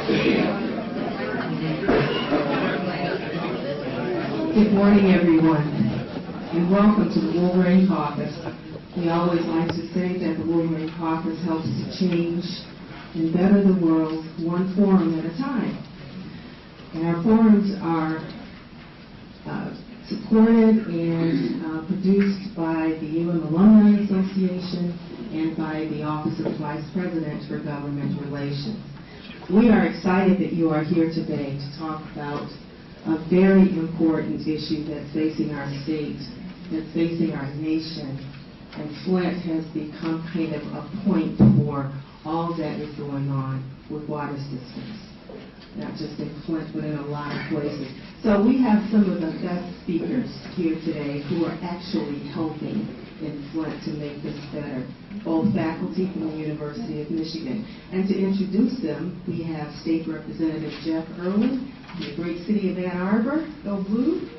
Good morning, everyone, and welcome to the Wolverine Caucus. We always like to say that the Wolverine Caucus helps to change and better the world one forum at a time. And our forums are supported and produced by the UM Alumni Association and by the Office of Vice President for Government Relations. We are excited that you are here today to talk about a very important issue that's facing our state, that's facing our nation. And Flint has become kind of a point for all that is going on with water systems, not just in Flint, but in a lot of places. So we have some of the best speakers here today who are actually helping in Flint to make this better, both faculty from the University of Michigan. And to introduce them, we have State Representative Jeff Irwin, the great city of Ann Arbor, go blue.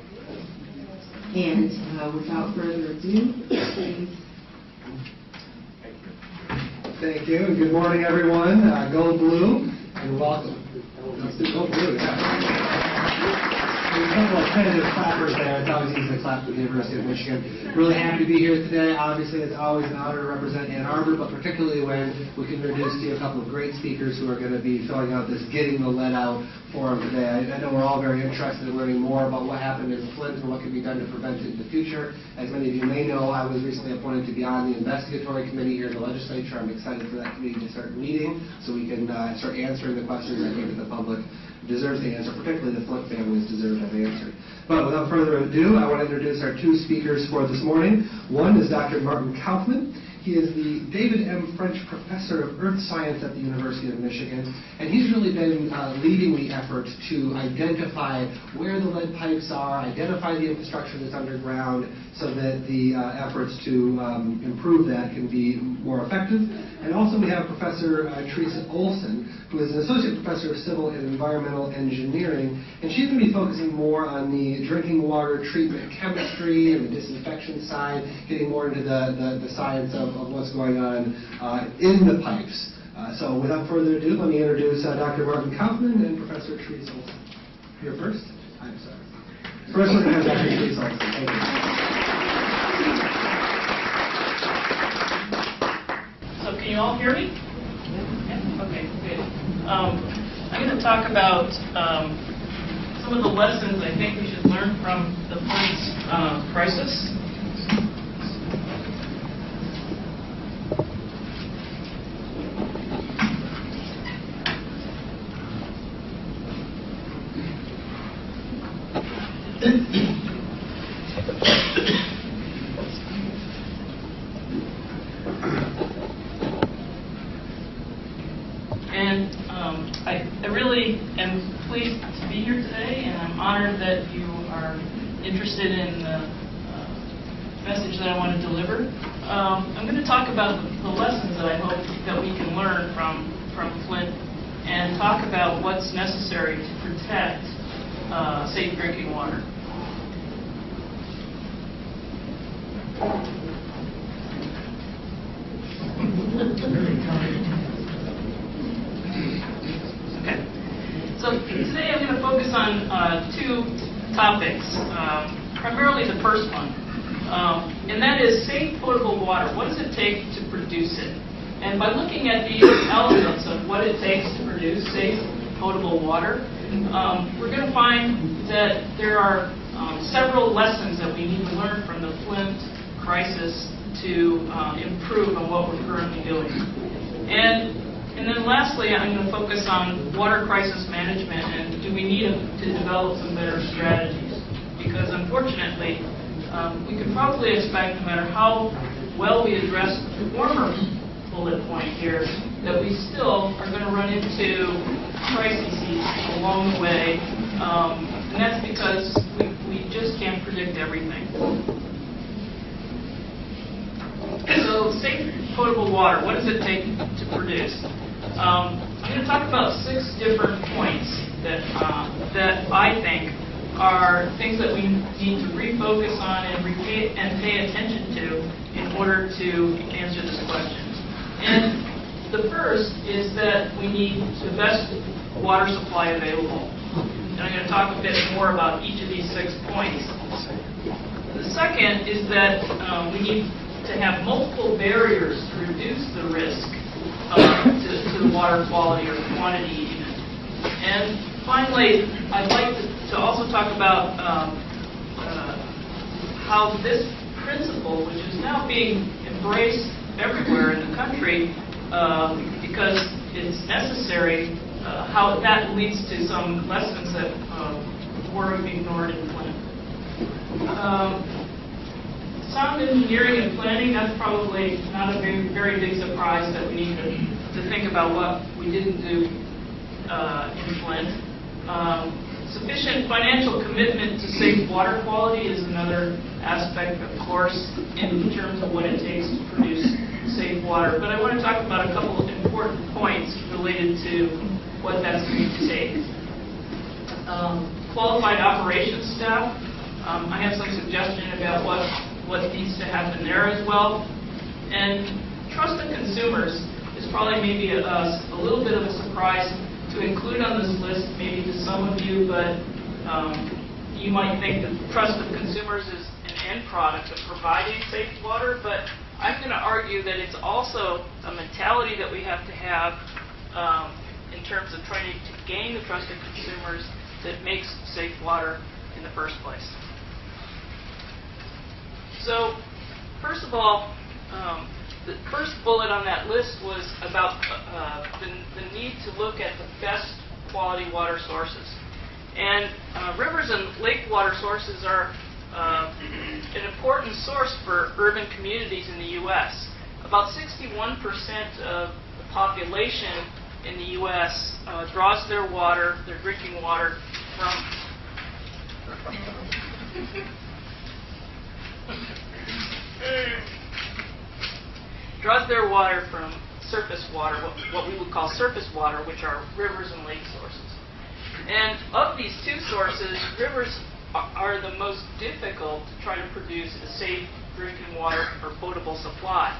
And without further ado, please. Thank you, and good morning, everyone. Go blue, and welcome. Let's do go blue, yeah. There's a couple of tentative clappers there. It's always easy to clap for the University of Michigan. Really happy to be here today. Obviously, it's always an honor to represent Ann Arbor, but particularly when we can introduce to you a couple of great speakers who are going to be filling out this Getting the Lead Out forum today. I know we're all very interested in learning more about what happened in Flint and what can be done to prevent it in the future. As many of you may know, I was recently appointed to be on the investigatory committee here in the legislature. I'm excited for that committee to start meeting so we can start answering the questions I think that the public deserves to answer, particularly the Flint families deserve to have answered. But without further ado, I want to introduce our two speakers for this morning. One is Dr. Martin Kaufman. He is the David M. French Professor of Earth Science at the University of Michigan, and he's really been leading the effort to identify where the lead pipes are, identify the infrastructure that's underground, so that the efforts to improve that can be more effective. And also we have Professor Teresa Olson, who is an Associate Professor of Civil and Environmental Engineering, and she's going to be focusing more on the drinking water treatment chemistry and the disinfection side, getting more into the science of what's going on in the pipes. So without further ado, let me introduce Dr. Martin Kaufman and Professor Teresa Olson. You're first? I'm sorry. First we're going to have Dr. Teresa Olson. Thank you. So can you all hear me? Yeah? Okay, good. I'm going to talk about some of the lessons I think we should learn from the Flint crisis. And I really am pleased to be here today, and I'm honored that you are interested in the message that I want to deliver. I'm going to talk about the lessons that I hope that we can learn from Flint, and talk about what's necessary to protect safe drinking water. Okay. So today I'm going to focus on two topics, primarily the first one, and that is safe potable water. What does it take to produce it? And by looking at these elements of what it takes to produce safe potable water, we're going to find that there are several lessons that we need to learn from the Flint crisis to improve on what we're currently doing. And then lastly, I'm going to focus on water crisis management, and do we need to develop some better strategies? Because unfortunately, we could probably expect, no matter how well we address the former bullet point here, that we still are going to run into crises along the way, and that's because we just can't predict everything. So safe potable water, what does it take to produce? I'm going to talk about 6 different points that I think are things that we need to refocus on and pay attention to in order to answer this question. And the first is that we need the best water supply available. And I'm going to talk a bit more about each of these 6 points. The second is that we need to have multiple barriers to reduce the risk to the water quality or quantity even. And finally, I'd like to also talk about how this principle, which is now being embraced everywhere in the country because it's necessary, how that leads to some lessons that were ignored in Flint. Sound engineering and planning, that's probably not a very, very big surprise that we need to think about what we didn't do in Flint. Sufficient financial commitment to safe water quality is another aspect, of course, in terms of what it takes to produce safe water. But I want to talk about a couple of important points related to what that's going to take. Qualified operations staff. I have some suggestion about what needs to happen there as well. And trusted consumers is probably maybe a little bit of a surprise to include on this list, maybe to some of you, but you might think that trust of consumers is an end product of providing safe water, but I'm going to argue that it's also a mentality that we have to have in terms of trying to gain the trust of consumers that makes safe water in the first place. So, first of all, the first bullet on that list was about the need to look at the best quality water sources. And rivers and lake water sources are an important source for urban communities in the U.S. About 61% of the population in the U.S. Draws their water, their drinking water, from surface water, what we would call surface water, which are rivers and lake sources. And of these two sources, rivers are the most difficult to try to produce a safe drinking water or potable supply.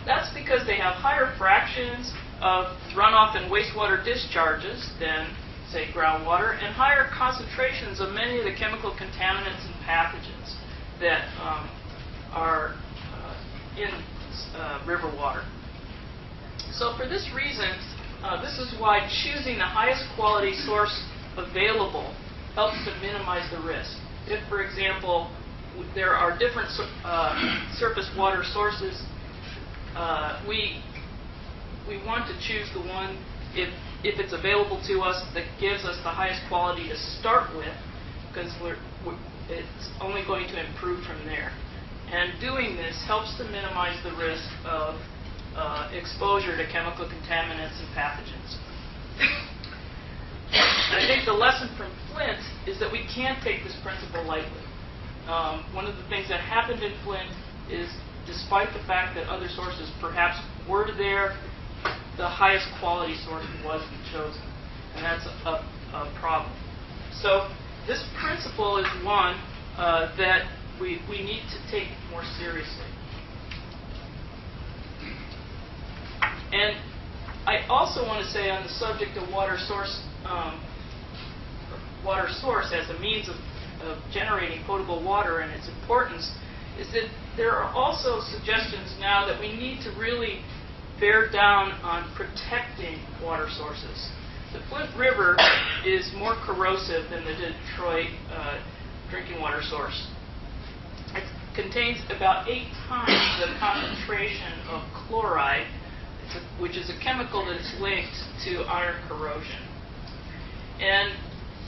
That's because they have higher fractions of runoff and wastewater discharges than, say, groundwater, and higher concentrations of many of the chemical contaminants and pathogens that are in river water. So for this reason, this is why choosing the highest quality source available helps to minimize the risk. If, for example, there are different surface water sources, we want to choose the one, if it's available to us, that gives us the highest quality to start with, because it's only going to improve from there. And doing this helps to minimize the risk of exposure to chemical contaminants and pathogens. I think the lesson from Flint is that we can't take this principle lightly. One of the things that happened in Flint is, despite the fact that other sources perhaps were there, the highest quality source wasn't chosen. And that's a problem. So this principle is one that we need to take more seriously. And I also want to say on the subject of water source as a means of generating potable water and its importance, is that there are also suggestions now that we need to really bear down on protecting water sources. The Flint River is more corrosive than the Detroit drinking water source. It contains about 8 times the concentration of chloride, which is a chemical that's linked to iron corrosion. And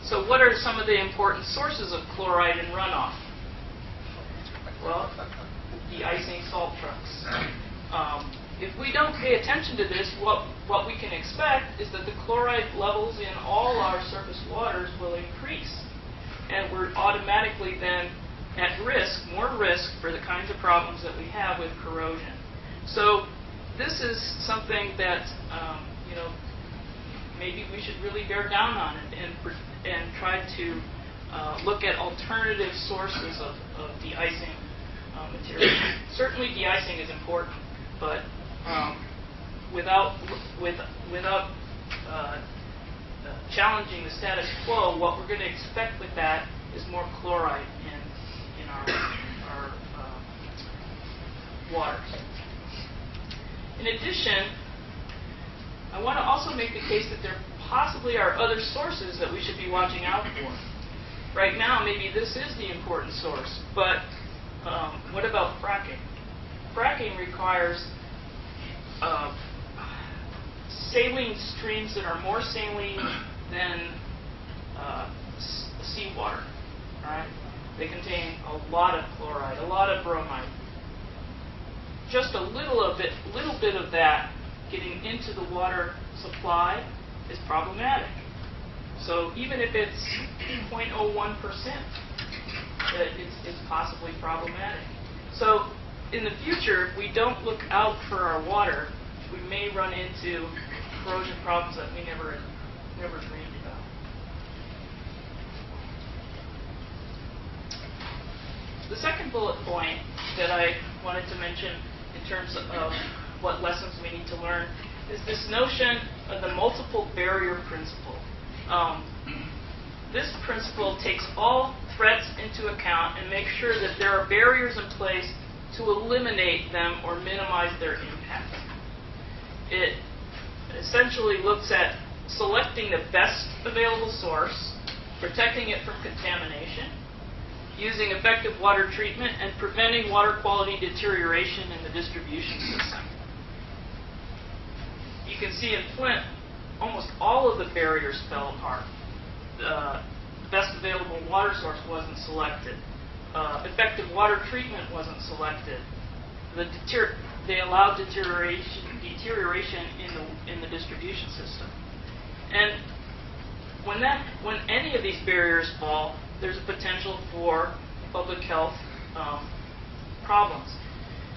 so what are some of the important sources of chloride in runoff? Well, de-icing salt trucks. If we don't pay attention to this, what we can expect is that the chloride levels in all our surface waters will increase. And we're automatically then at risk, more risk for the kinds of problems that we have with corrosion. So this is something that maybe we should really bear down on and try to look at alternative sources of de-icing material. Certainly de-icing is important, but without challenging the status quo, what we're going to expect with that is more chloride in our waters. In addition, I want to also make the case that there possibly are other sources that we should be watching out for. Right now, maybe this is the important source, but what about fracking? Fracking requires saline streams that are more saline than seawater. Right? They contain a lot of chloride, a lot of bromide. Just a little bit of that getting into the water supply is problematic. So even if it's 0.01%, it's possibly problematic. So in the future, if we don't look out for our water, we may run into corrosion problems that we never dreamed about. The second bullet point that I wanted to mention in terms of what lessons we need to learn is this notion of the multiple barrier principle. This principle takes all threats into account and makes sure that there are barriers in place to eliminate them or minimize their impact. It essentially looks at selecting the best available source, protecting it from contamination, using effective water treatment, and preventing water quality deterioration in the distribution system. You can see in Flint, almost all of the barriers fell apart. The best available water source wasn't selected. Effective water treatment wasn't selected. They allowed deterioration in the distribution system. And when any of these barriers fall, there's a potential for public health problems.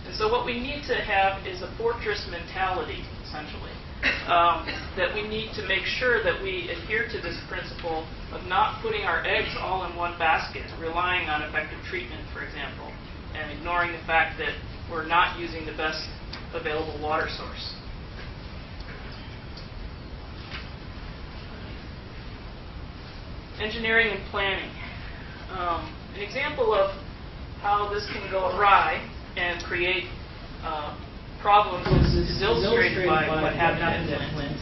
And so what we need to have is a fortress mentality, essentially. That we need to make sure that we adhere to this principle of not putting our eggs all in one basket, relying on effective treatment, for example, and ignoring the fact that we're not using the best available water source. Engineering and planning. An example of how this can go awry and create problems is illustrated by what happened at Flint.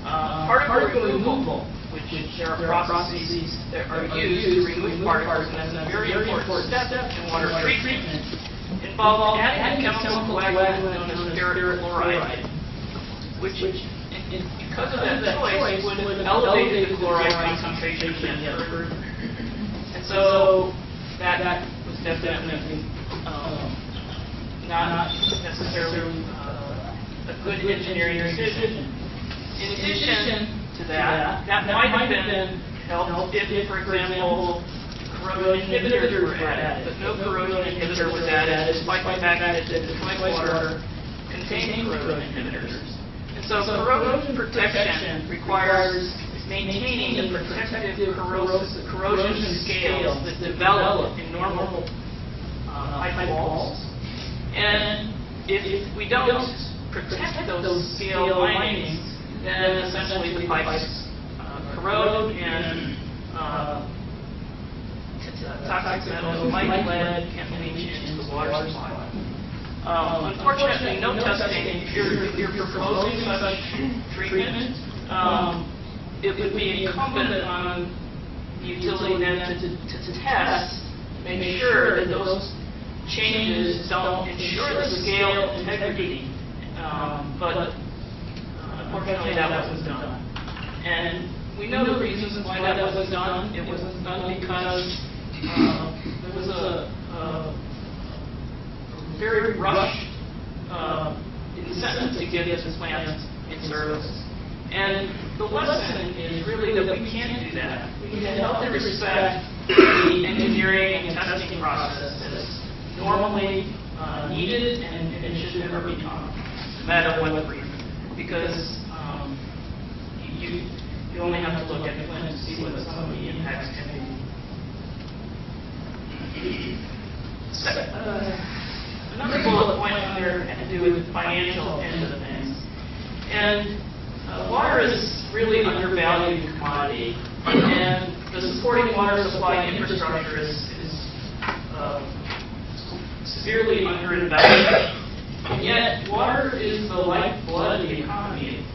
Particle removal, which there are processes that are used to remove particles, and that's a very important step in water treatment, involves adding a chemical coagulant known as ferric chloride, which, because of that choice, would have elevated the chloride concentration yet further. And so that was definitely not necessarily a good engineering decision. In addition to that, that might have been helped if, for example, corrosion inhibitors were added, but no corrosion inhibitor was added, despite the fact that the Flint water contained corrosion inhibitors. And so corrosion protection requires maintaining the protective corrosion scales that develop in normal pipe walls. And if we don't protect those scale linings, then essentially the pipes corrode and toxic metals, like lead, can leach into the water supply. Unfortunately, no testing. If you're proposing such treatment, it would be incumbent on the utility then to test, make sure that those changes don't ensure the scale integrity. But unfortunately, that wasn't done. And we know the reasons why that wasn't done. It wasn't done because there was a very rushed incentive to get this plant in service. And the lesson is really that we can't do that. We need to healthily respect the engineering and testing process that is normally needed and it should never be done, no matter what reason. Because you only have to look at Flint to see what some of the impacts can be. Another bullet point there had to do with the financial end of things. And water is really undervalued commodity, and the supporting water supply infrastructure is severely underinvested. And yet, water is the lifeblood of the economy.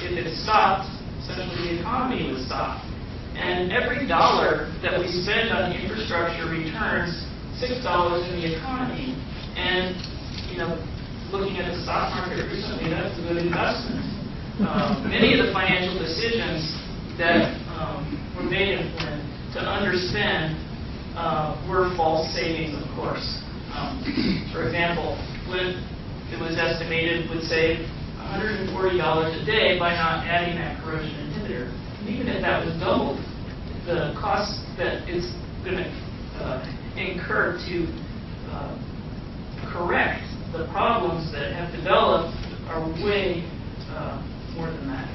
If it stopped, essentially the economy would stop. And every dollar that we spend on the infrastructure returns $6 in the economy. And, looking at the stock market recently, that's a good investment. Many of the financial decisions that were made in Flint to underspend were false savings, of course. For example, Flint, it was estimated, would save $140 a day by not adding that corrosion inhibitor. And even if that was doubled, the cost that it's going to incur to correct the problems that have developed are way more than that.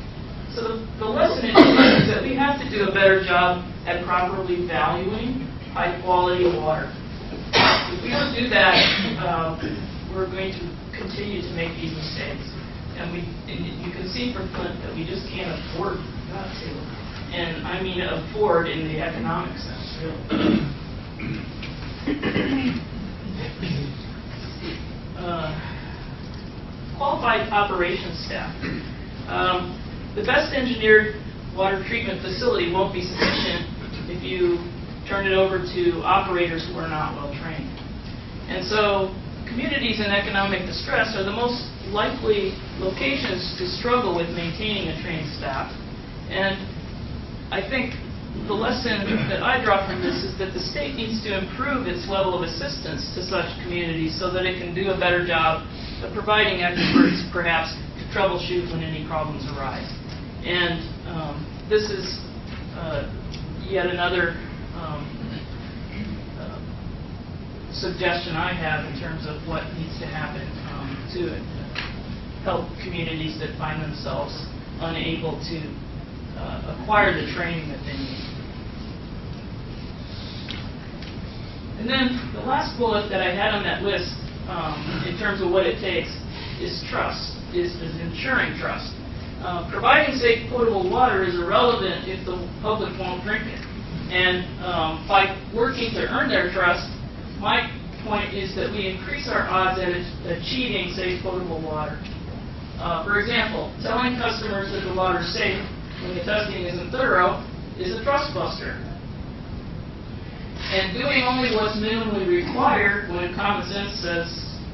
So the lesson is that we have to do a better job at properly valuing high-quality water. If we don't do that, we're going to continue to make these mistakes. And you can see from Flint that we just can't afford not to. And I mean afford in the economic sense, really. Qualified operations staff. The best engineered water treatment facility won't be sufficient if you turn it over to operators who are not well trained. And so communities in economic distress are the most likely locations to struggle with maintaining a trained staff. And I think the lesson that I draw from this is that the state needs to improve its level of assistance to such communities so that it can do a better job of providing experts, perhaps, to troubleshoot when any problems arise. And this is yet another suggestion I have in terms of what needs to happen to help communities that find themselves unable to acquire the training that they need. And then the last bullet that I had on that list in terms of what it takes is trust, is ensuring trust. Providing safe potable water is irrelevant if the public won't drink it. And by working to earn their trust, my point is that we increase our odds at achieving safe potable water. For example, telling customers that the water is safe when the testing isn't thorough is a trust buster. And doing only what's minimally required when common sense says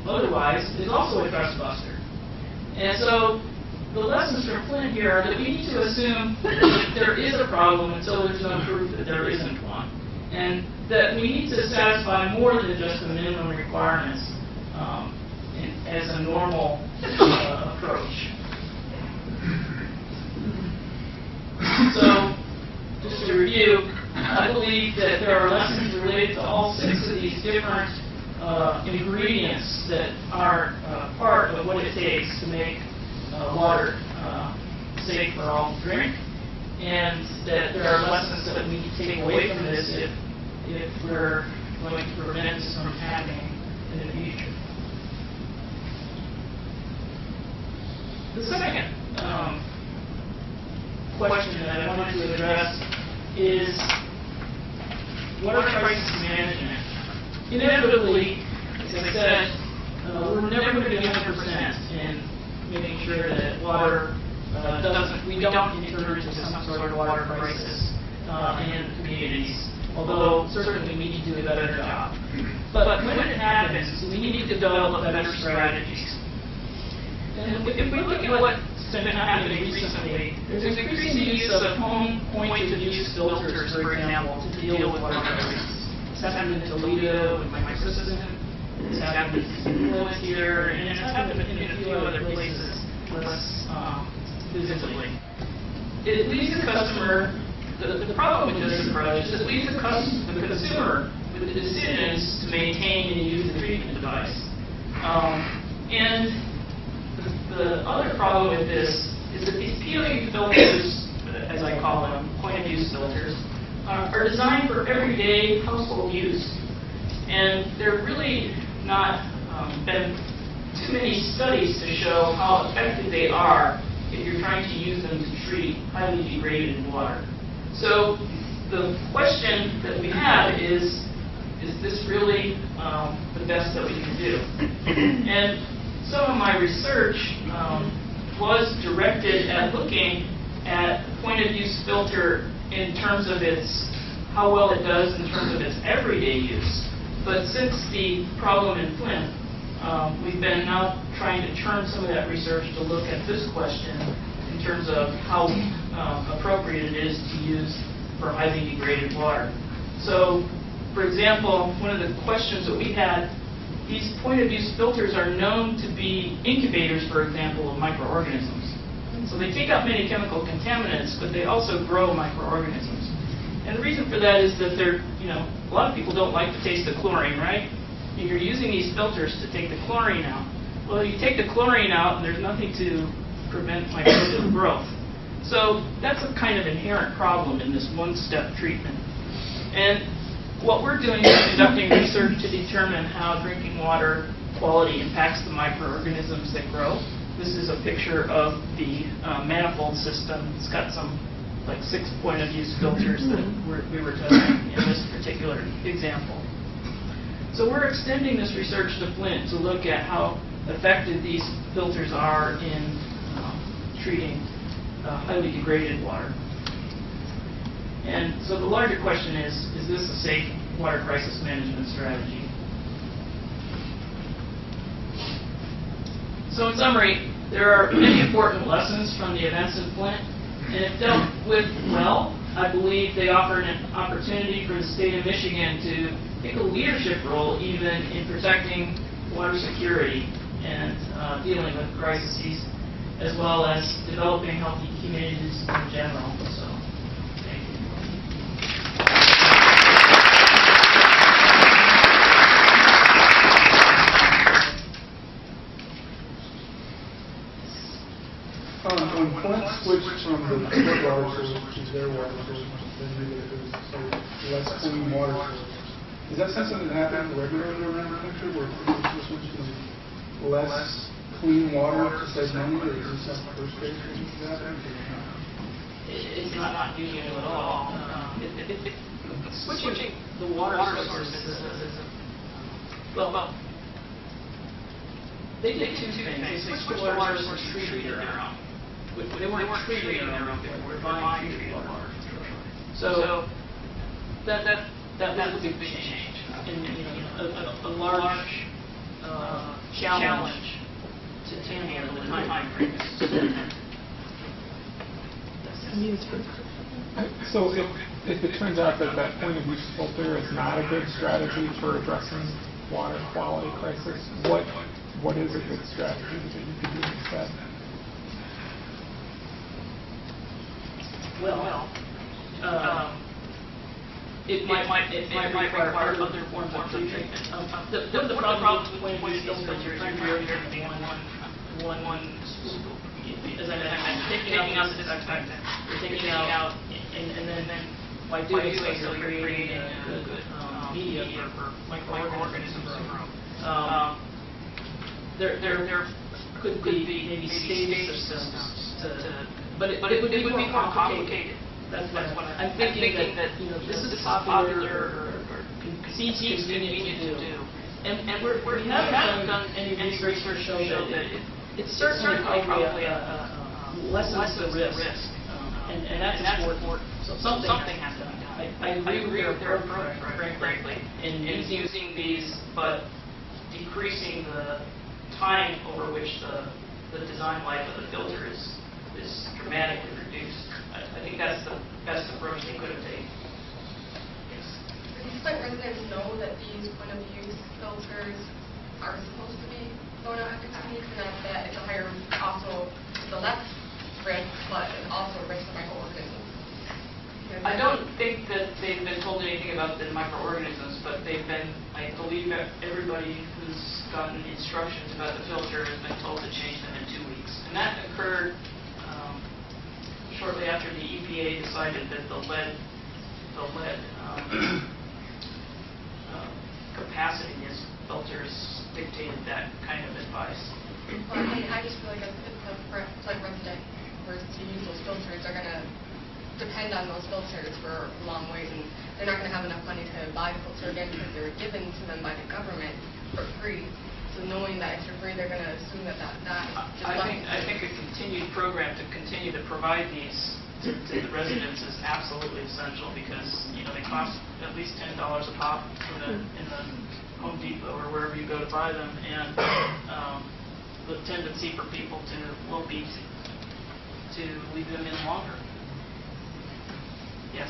otherwise is also a trust buster. And so the lessons from Flint here are that we need to assume that there is a problem until there's no proof that there isn't one. And that we need to satisfy more than just the minimum requirements as a normal approach. So, just to review, I believe that there are lessons related to all 6 of these different ingredients that are part of what it takes to make water safe for all to drink, and that there are lessons that we need to take away from this if we're going to prevent this from happening in the future. The second question that I wanted to address is, what are crisis management? Inevitably, as I said, we're never going to be 100% in making sure that water we don't enter into some sort of water crisis in communities, although certainly we need to do a better job. But when it happens, we need to develop better strategies. And if we look at what's been happening recently, there's increasing use of home point-of-use filters, for example, to deal with water crises. It's happened in Toledo with my system. It's happened in Flint here, and it's happened in a few other places less visibly. It leaves the customer, the problem with this approach is it leaves the consumer with the decisions to maintain and use the treatment device. And the other problem with this is that these POU filters, as I call them, point-of-use filters, are designed for everyday household use. And there have really not been too many studies to show how effective they are if you're trying to use them to treat highly degraded water. So the question that we have is this really the best that we can do? And some of my research was directed at looking at point-of-use filter in terms of how well it does in terms of its everyday use. But since the problem in Flint, we've been now trying to turn some of that research to look at this question in terms of how appropriate it is to use for highly degraded water. So, for example, one of the questions that we had, these point-of-use filters are known to be incubators, for example, of microorganisms. So they take out many chemical contaminants, but they also grow microorganisms. And the reason for that is that a lot of people don't like the taste of chlorine, right? And you're using these filters to take the chlorine out. Well, you take the chlorine out, and there's nothing to prevent microbial growth. So that's a kind of inherent problem in this one-step treatment. And what we're doing is conducting research to determine how drinking water quality impacts the microorganisms that grow. This is a picture of the manifold system. It's got some 6 point-of-use filters that we were testing in this particular example. So we're extending this research to Flint to look at how effective these filters are in treating highly degraded water. And so the larger question is this a safe water crisis management strategy? So in summary, there are many important lessons from the events in Flint, and if dealt with well, I believe they offer an opportunity for the state of Michigan to take a leadership role even in protecting water security and dealing with crises, as well as developing healthy communities in general. So, thank you. When Flint switched from the public water source to their water source, then maybe it was less clean water source. Is that something that happens regularly around the country, where people switch to less clean water to save money, or is this the first case that happens? It's not unusual at all. Switching the water sources is well, they did two things. They switched the water source to treating their own. They weren't treating their own, they were buying treated water. So that was a big change, and a large challenge to handle in time frames. So if it turns out that point-of-use filter is not a good strategy for addressing water quality crisis, what is a good strategy that you could do instead? Well, it might require other forms of treatment. The problem with point-of-use filters is you're one as I mentioned, taking out the disinfectant, you're taking out, and then by doing so, you're creating a good media for microorganisms to grow. There could be maybe stage systems but it would be more complicated. That's what I'm thinking that this is popular or seems convenient to do. And we haven't done any research to show that it's certainly probably lessens the risk, and that's important. So something has to be done. I agree with their approach, frankly, in using these, but decreasing the time over which the design life of the filter is dramatically reduced. I think that's the best approach they could have taken. Yes. Do Flint residents know that these point-of-use filters are supposed to be going out after companies, and that it's a higher, also the less risk, but it's also a risk to microorganisms? I don't think that they've been told anything about the microorganisms, but they've been, I believe that everybody who's gotten instructions about the filter has been told to change them in 2 weeks. And that occurred shortly after the EPA decided that the lead capacity in filters dictated that kind of advice. Well, I just feel like it's like resident aquifers to use those filters are going to depend on those filters for long ways, and they're not going to have enough money to buy the filter again because they were given to them by the government for free. So knowing that if they're free, they're going to assume that is I think a continued program to continue to provide these to the residents is absolutely essential, because they cost at least $10 a pop in the Home Depot or wherever you go to buy them, and the tendency for people will be to leave them in longer. Yes.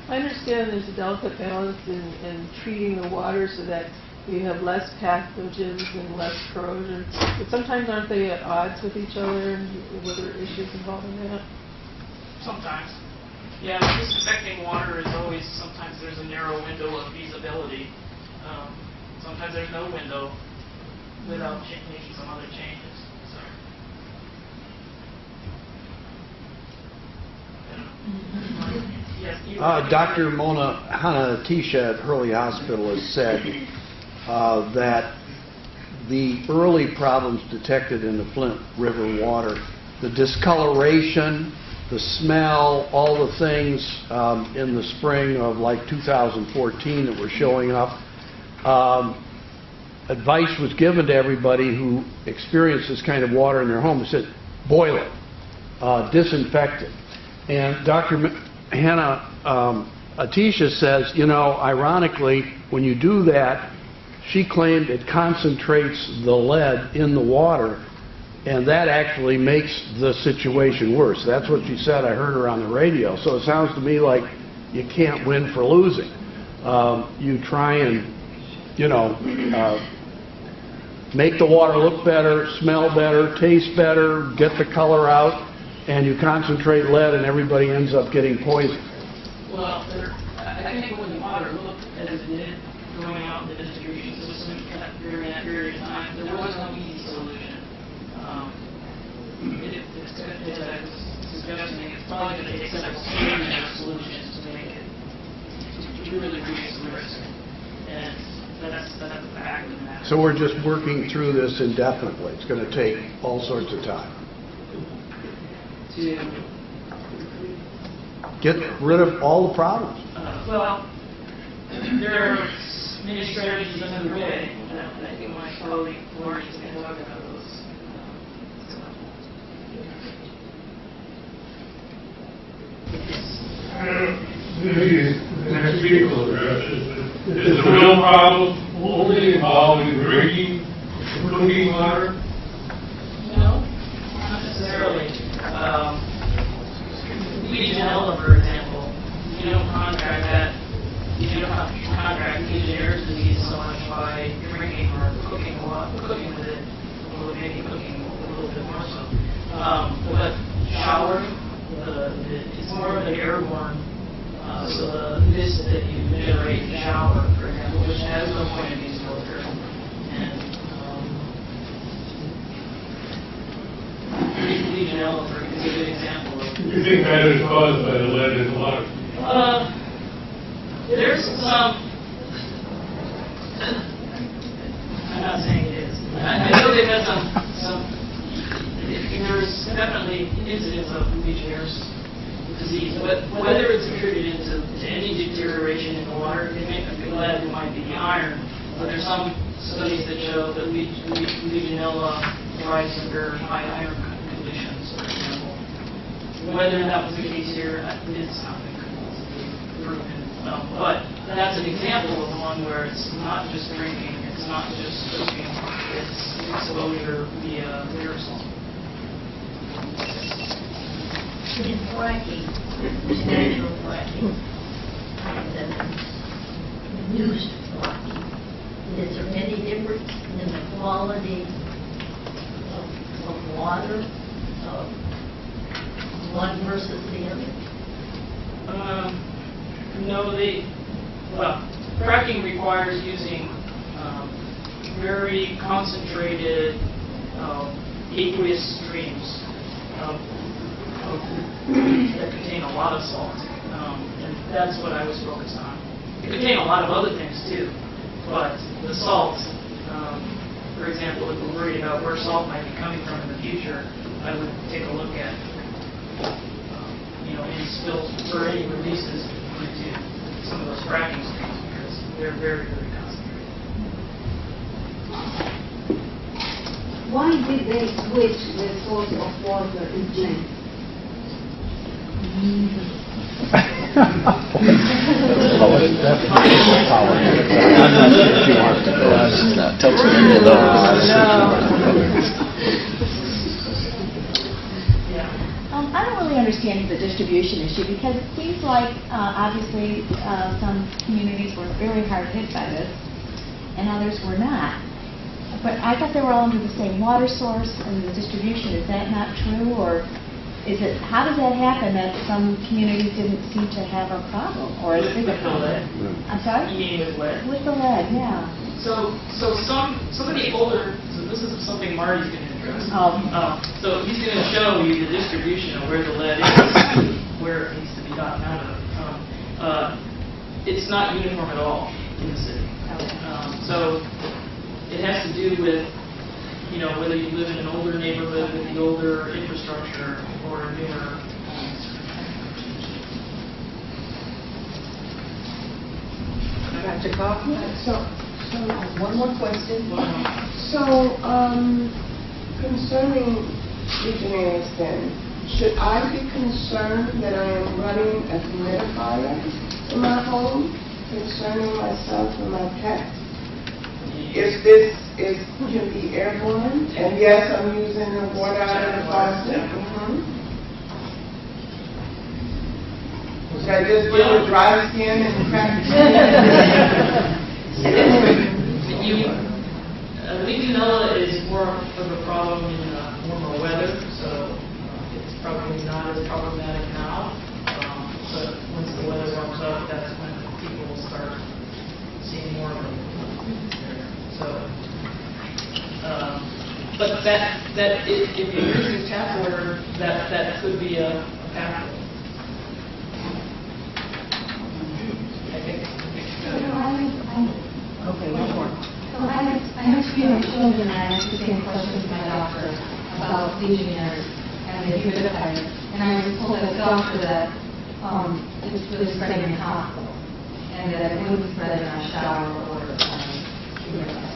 I understand there's a delicate balance in treating the water so that you have less pathogens and less corrosion, but sometimes aren't they at odds with each other, and were there issues involving that? Sometimes. Yeah, disinfecting water is always, sometimes there's a narrow window of feasibility. Sometimes there's no window without making some other changes. So. Yes, Dr. Mona Hanatisha at Hurley Hospital has said that the early problems detected in the Flint River water, the discoloration, the smell, all the things in the spring of like 2014 that were showing up, advice was given to everybody who experienced this kind of water in their home. They said, boil it, disinfect it. And Dr. Hannah Atisha says, ironically, when you do that, she claimed it concentrates the lead in the water, and that actually makes the situation worse. That's what she said. I heard her on the radio. So it sounds to me like you can't win for losing. You try and, make the water look better, smell better, taste better, get the color out, and you concentrate lead, and everybody ends up getting poisoned. Well, I think when the water looked as it did going out in the distribution system during that period of time, there was no easy solution. It's suggesting it's probably going to take several solutions to make it, to really reduce the risk. And that's the fact of the matter. So we're just working through this indefinitely. It's going to take all sorts of time. To get rid of all the problems. Well, there are many strategies underway, and I think my colleague Lauren is going to talk about those. Maybe the next speaker will address it. Is the real problem only involving drinking water? No, not necessarily. Legionella, for example, you don't contract that. You don't have to contract Legionnaire's disease so much by drinking or cooking with it, or maybe cooking a little bit more so. But showering, it's more of an airborne. So the mist that you generate in the shower, for example, which has no point of use filter, and Legionella is a good example of. You think that is caused by the lead in the water? There's some. I'm not saying it is. I know they've had some. There's definitely incidents of Legionnaire's disease, but whether it's attributed to any deterioration in the water, it may be lead, it might be the iron. But there's some studies that show that Legionella thrives under high iron conditions, for example. Whether that was the case here, it's not been proven. But that's an example of one where it's not just drinking, it's not just cooking, it's exposure via aerosol. In fracking, natural fracking, and induced fracking, is there any difference in the quality of water, one versus the other? No, fracking requires using very concentrated aqueous streams that contain a lot of salt, and that's what I was focused on. It contain a lot of other things too, but the salt, for example, if we're worried about where salt might be coming from in the future, I would take a look at any spills or any releases into some of those fracking streams because they're very, very concentrated. Why did they switch the source of water in Flint? I don't really understand the distribution issue because it seems like obviously some communities were very hard hit by this and others were not. But I thought they were all under the same water source and the distribution. Is that not true, or is it? How does that happen that some communities didn't seem to have a problem or as big a problem? I'm sorry. You mean with lead? With the lead, yeah. So some of the older. So this is something Marty's going to address. So he's going to show you the distribution of where the lead is, where it needs to be gotten out of. It's not uniform at all in the city. So it has to do with, whether you live in an older neighborhood with the older infrastructure or a newer. Dr. Caucus? So one more question. So, concerning Legionnaires then, should I be concerned that I am running a humidifier in my home concerning myself and my pets? If this can be airborne, and yes, I'm using the water out of the faucet. Should I just deal with dry skin and cracked Legionella is more of a problem in warmer weather, so it's probably not as problematic now. But once the weather warms up, that's when people will start seeing more of it. So, but that if you're using tap water, that could be a pathway. I think. Okay, one more. So I have 3 children, and I asked the same question to my doctor about Legionnaires and the humidifier. And I was told by the doctor that it was really spreading in the hospital, and that it wouldn't spread in our shower or humidifier.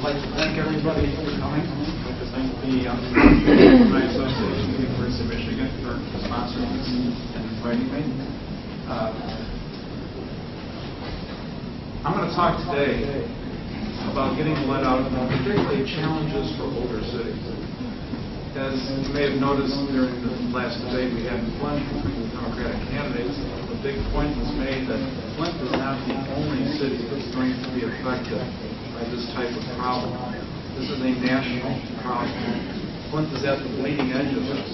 I'd like to thank everybody for coming. I'd like to thank the Alumni Association of the University of Michigan for sponsoring this and inviting me. I'm going to talk today about getting lead out and particularly challenges for older cities. As you may have noticed during the last debate we had in Flint with Democratic candidates, the big point was made that Flint is not the only city that's going to be affected by this type of problem. This is a national problem. Flint is at the bleeding edge of this.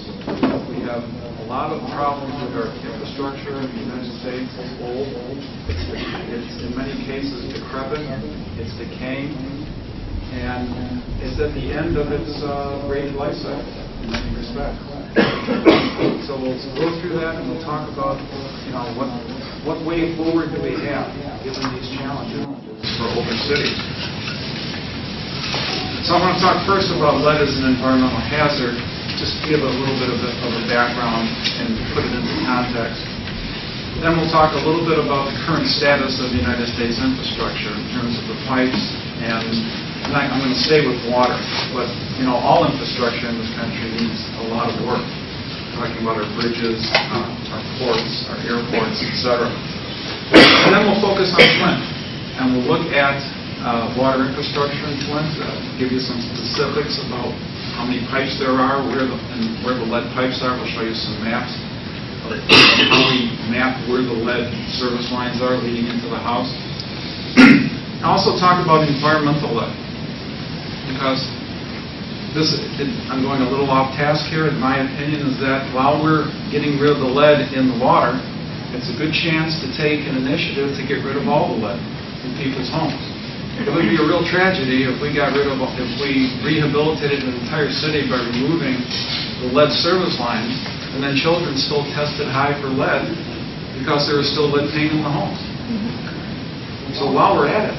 We have a lot of problems with our infrastructure in the United States. It's old. It's in many cases decrepit. It's decaying. And it's at the end of its great life cycle in many respects. So we'll go through that and we'll talk about, what way forward do we have given these challenges for older cities. So I want to talk first about lead as an environmental hazard, just to give a little bit of a background and put it into context. Then we'll talk a little bit about the current status of the United States infrastructure in terms of the pipes, and I'm going to stay with water, but all infrastructure in this country needs a lot of work. We're talking about our bridges, our ports, our airports, etc. And then we'll focus on Flint, and we'll look at water infrastructure in Flint, give you some specifics about how many pipes there are, where the lead pipes are. We'll show you some maps of how we map where the lead service lines are leading into the house. I'll also talk about environmental lead, because I'm going a little off task here. In my opinion, is that while we're getting rid of the lead in the water, it's a good chance to take an initiative to get rid of all the lead in people's homes. It would be a real tragedy if we rehabilitated an entire city by removing the lead service lines, and then children still tested high for lead because there was still lead paint in the homes. So while we're at it,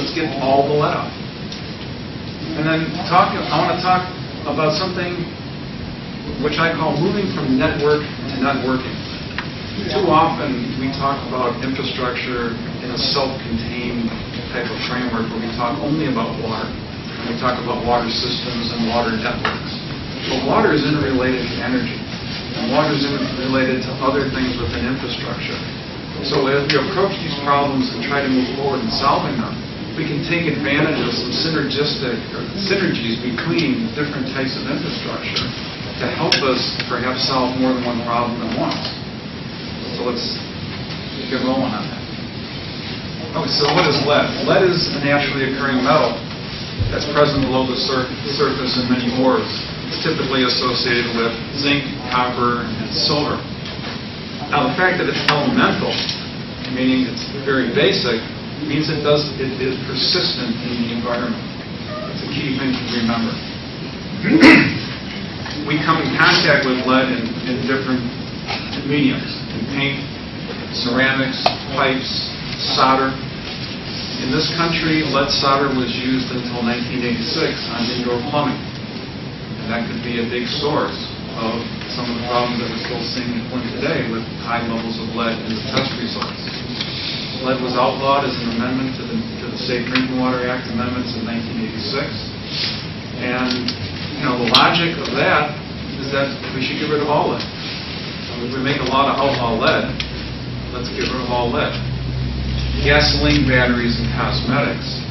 let's get all the lead out. And then I want to talk about something which I call moving from network to networking. Too often we talk about infrastructure in a self-contained type of framework where we talk only about water. And we talk about water systems and water networks. But water is interrelated to energy. And water is interrelated to other things within infrastructure. So as we approach these problems and try to move forward in solving them, we can take advantage of some synergies between different types of infrastructure to help us perhaps solve more than one problem at once. So let's get rolling on that. Okay, so what is lead? Lead is a naturally occurring metal that's present below the surface in many ores. It's typically associated with zinc, copper, and silver. Now, the fact that it's elemental, meaning it's very basic, means it is persistent in the environment. It's a key thing to remember. We come in contact with lead in different mediums, in paint, ceramics, pipes, solder. In this country, lead solder was used until 1986 on indoor plumbing. And that could be a big source of some of the problems that we're still seeing in Flint today with high levels of lead in the test results. Lead was outlawed as an amendment to the Safe Drinking Water Act amendments in 1986. And, the logic of that is that we should get rid of all lead. If we make a lot of outlaw lead, let's get rid of all lead. Gasoline, batteries, and cosmetics.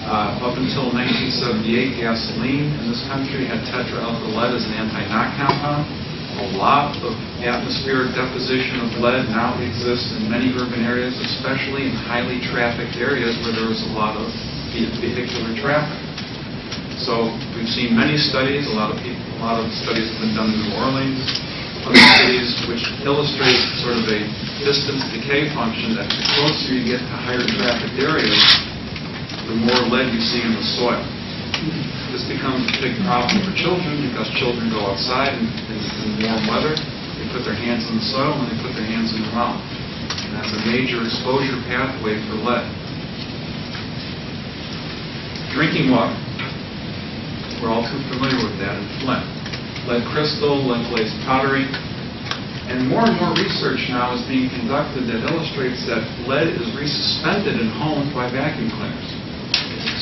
Up until 1978, gasoline in this country had tetraalkyl lead as an anti-knock compound. A lot of atmospheric deposition of lead now exists in many urban areas, especially in highly trafficked areas where there is a lot of vehicular traffic. So we've seen many studies. A lot of studies have been done in New Orleans, other cities, which illustrate sort of a distance decay function that the closer you get to higher trafficked areas, the more lead you see in the soil. This becomes a big problem for children because children go outside in warm weather, they put their hands in the soil and they put their hands in the mouth. And that's a major exposure pathway for lead. Drinking water. We're all too familiar with that in Flint. Lead crystal, lead-glazed pottery. And more research now is being conducted that illustrates that lead is resuspended in homes by vacuum cleaners.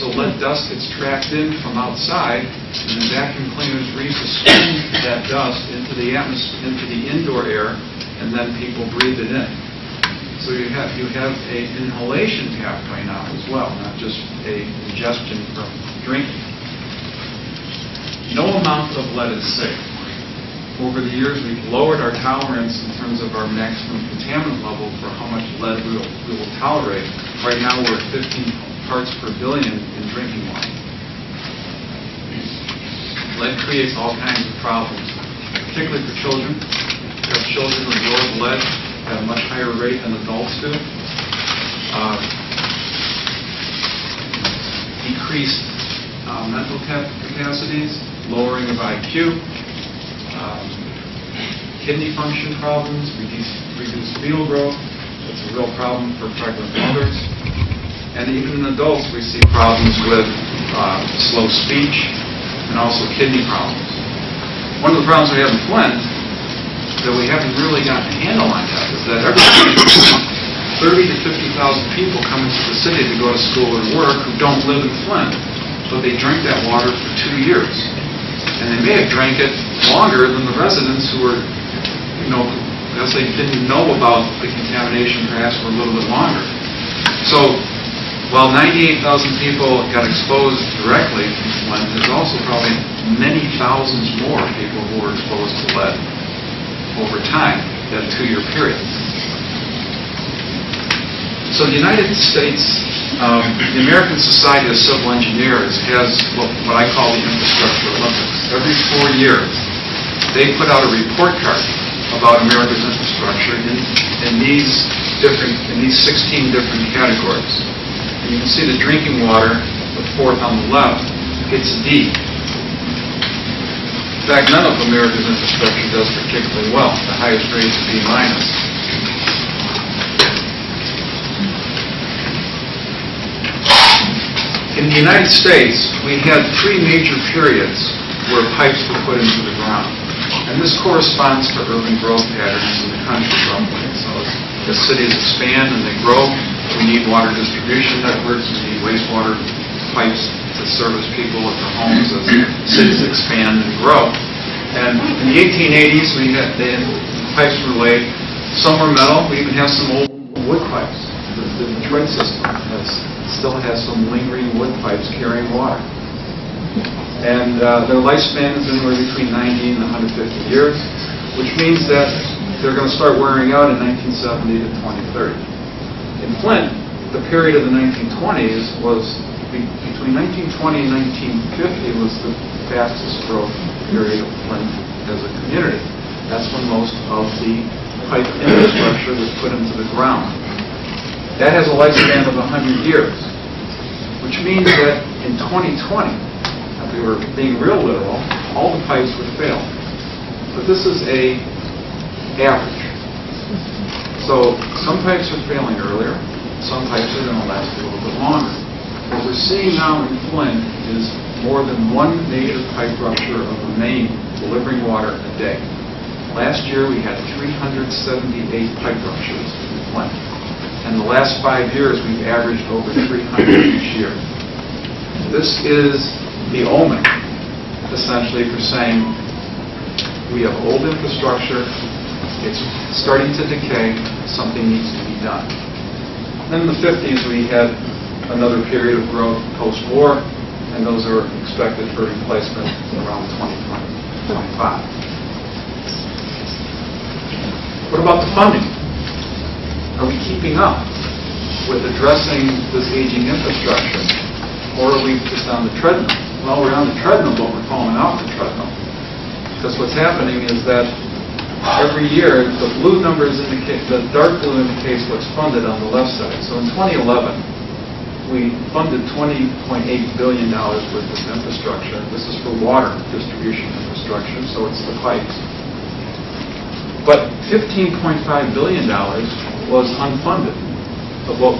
So lead dust gets trapped in from outside, and the vacuum cleaners resuspend that dust into the atmosphere, into the indoor air, and then people breathe it in. So you have an inhalation pathway now as well, not just a ingestion from drinking. No amount of lead is safe. Over the years, we've lowered our tolerance in terms of our maximum contaminant level for how much lead we will tolerate. Right now, we're at 15 parts per billion in drinking water. Lead creates all kinds of problems, particularly for children, because children absorb lead at a much higher rate than adults do. Decreased mental capacities, lowering of IQ, kidney function problems, reduced fetal growth. It's a real problem for pregnant mothers. And even in adults, we see problems with slow speech and also kidney problems. One of the problems we have in Flint that we haven't really gotten a handle on yet is that every day, 30 to 50,000 people come into the city to go to school or work who don't live in Flint, but they drink that water for 2 years. And they may have drank it longer than the residents who were, because they didn't know about the contamination perhaps for a little bit longer. So, while 98,000 people got exposed directly from Flint, there's also probably many thousands more people who were exposed to lead over time, that 2-year period. So the United States, the American Society of Civil Engineers has what I call the Infrastructure Olympics. Every 4 years, they put out a report card about America's infrastructure in these 16 different categories. And you can see the drinking water, the fourth on the left, gets D. In fact, none of America's infrastructure does particularly well. The highest grade is B-. In the United States, we had 3 major periods where pipes were put into the ground. And this corresponds to urban growth patterns in the country roughly. So as cities expand and they grow, we need water distribution networks, we need wastewater pipes to service people at their homes as cities expand and grow. And in the 1880s, the pipes were laid. Some were metal. We even have some old wood pipes. The Detroit system still has some lingering wood pipes carrying water. And their lifespan is anywhere between 90 and 150 years, which means that they're going to start wearing out in 1970 to 2030. In Flint, the period of the 1920s was between 1920 and 1950 was the fastest growth period of Flint as a community. That's when most of the pipe infrastructure was put into the ground. That has a lifespan of 100 years, which means that in 2020, if we were being real literal, all the pipes would fail. But this is an average. So some pipes are failing earlier, some pipes are going to last a little bit longer. What we're seeing now in Flint is more than 1 major pipe rupture of a main delivering water a day. Last year we had 378 pipe ruptures in Flint. And the last 5 years we've averaged over 300 each year. This is the omen, essentially, for saying we have old infrastructure, it's starting to decay, something needs to be done. Then in the 50s we had another period of growth post-war, and those are expected for replacement around 2020, 25. What about the funding? Are we keeping up with addressing this aging infrastructure? Or are we just on the treadmill? Well, we're on the treadmill, but we're falling off the treadmill. Because what's happening is that every year, the blue numbers indicate, the dark blue indicates what's funded on the left side. So in 2011, we funded $20.8 billion worth of infrastructure. This is for water distribution infrastructure, so it's the pipes. But $15.5 billion was unfunded of what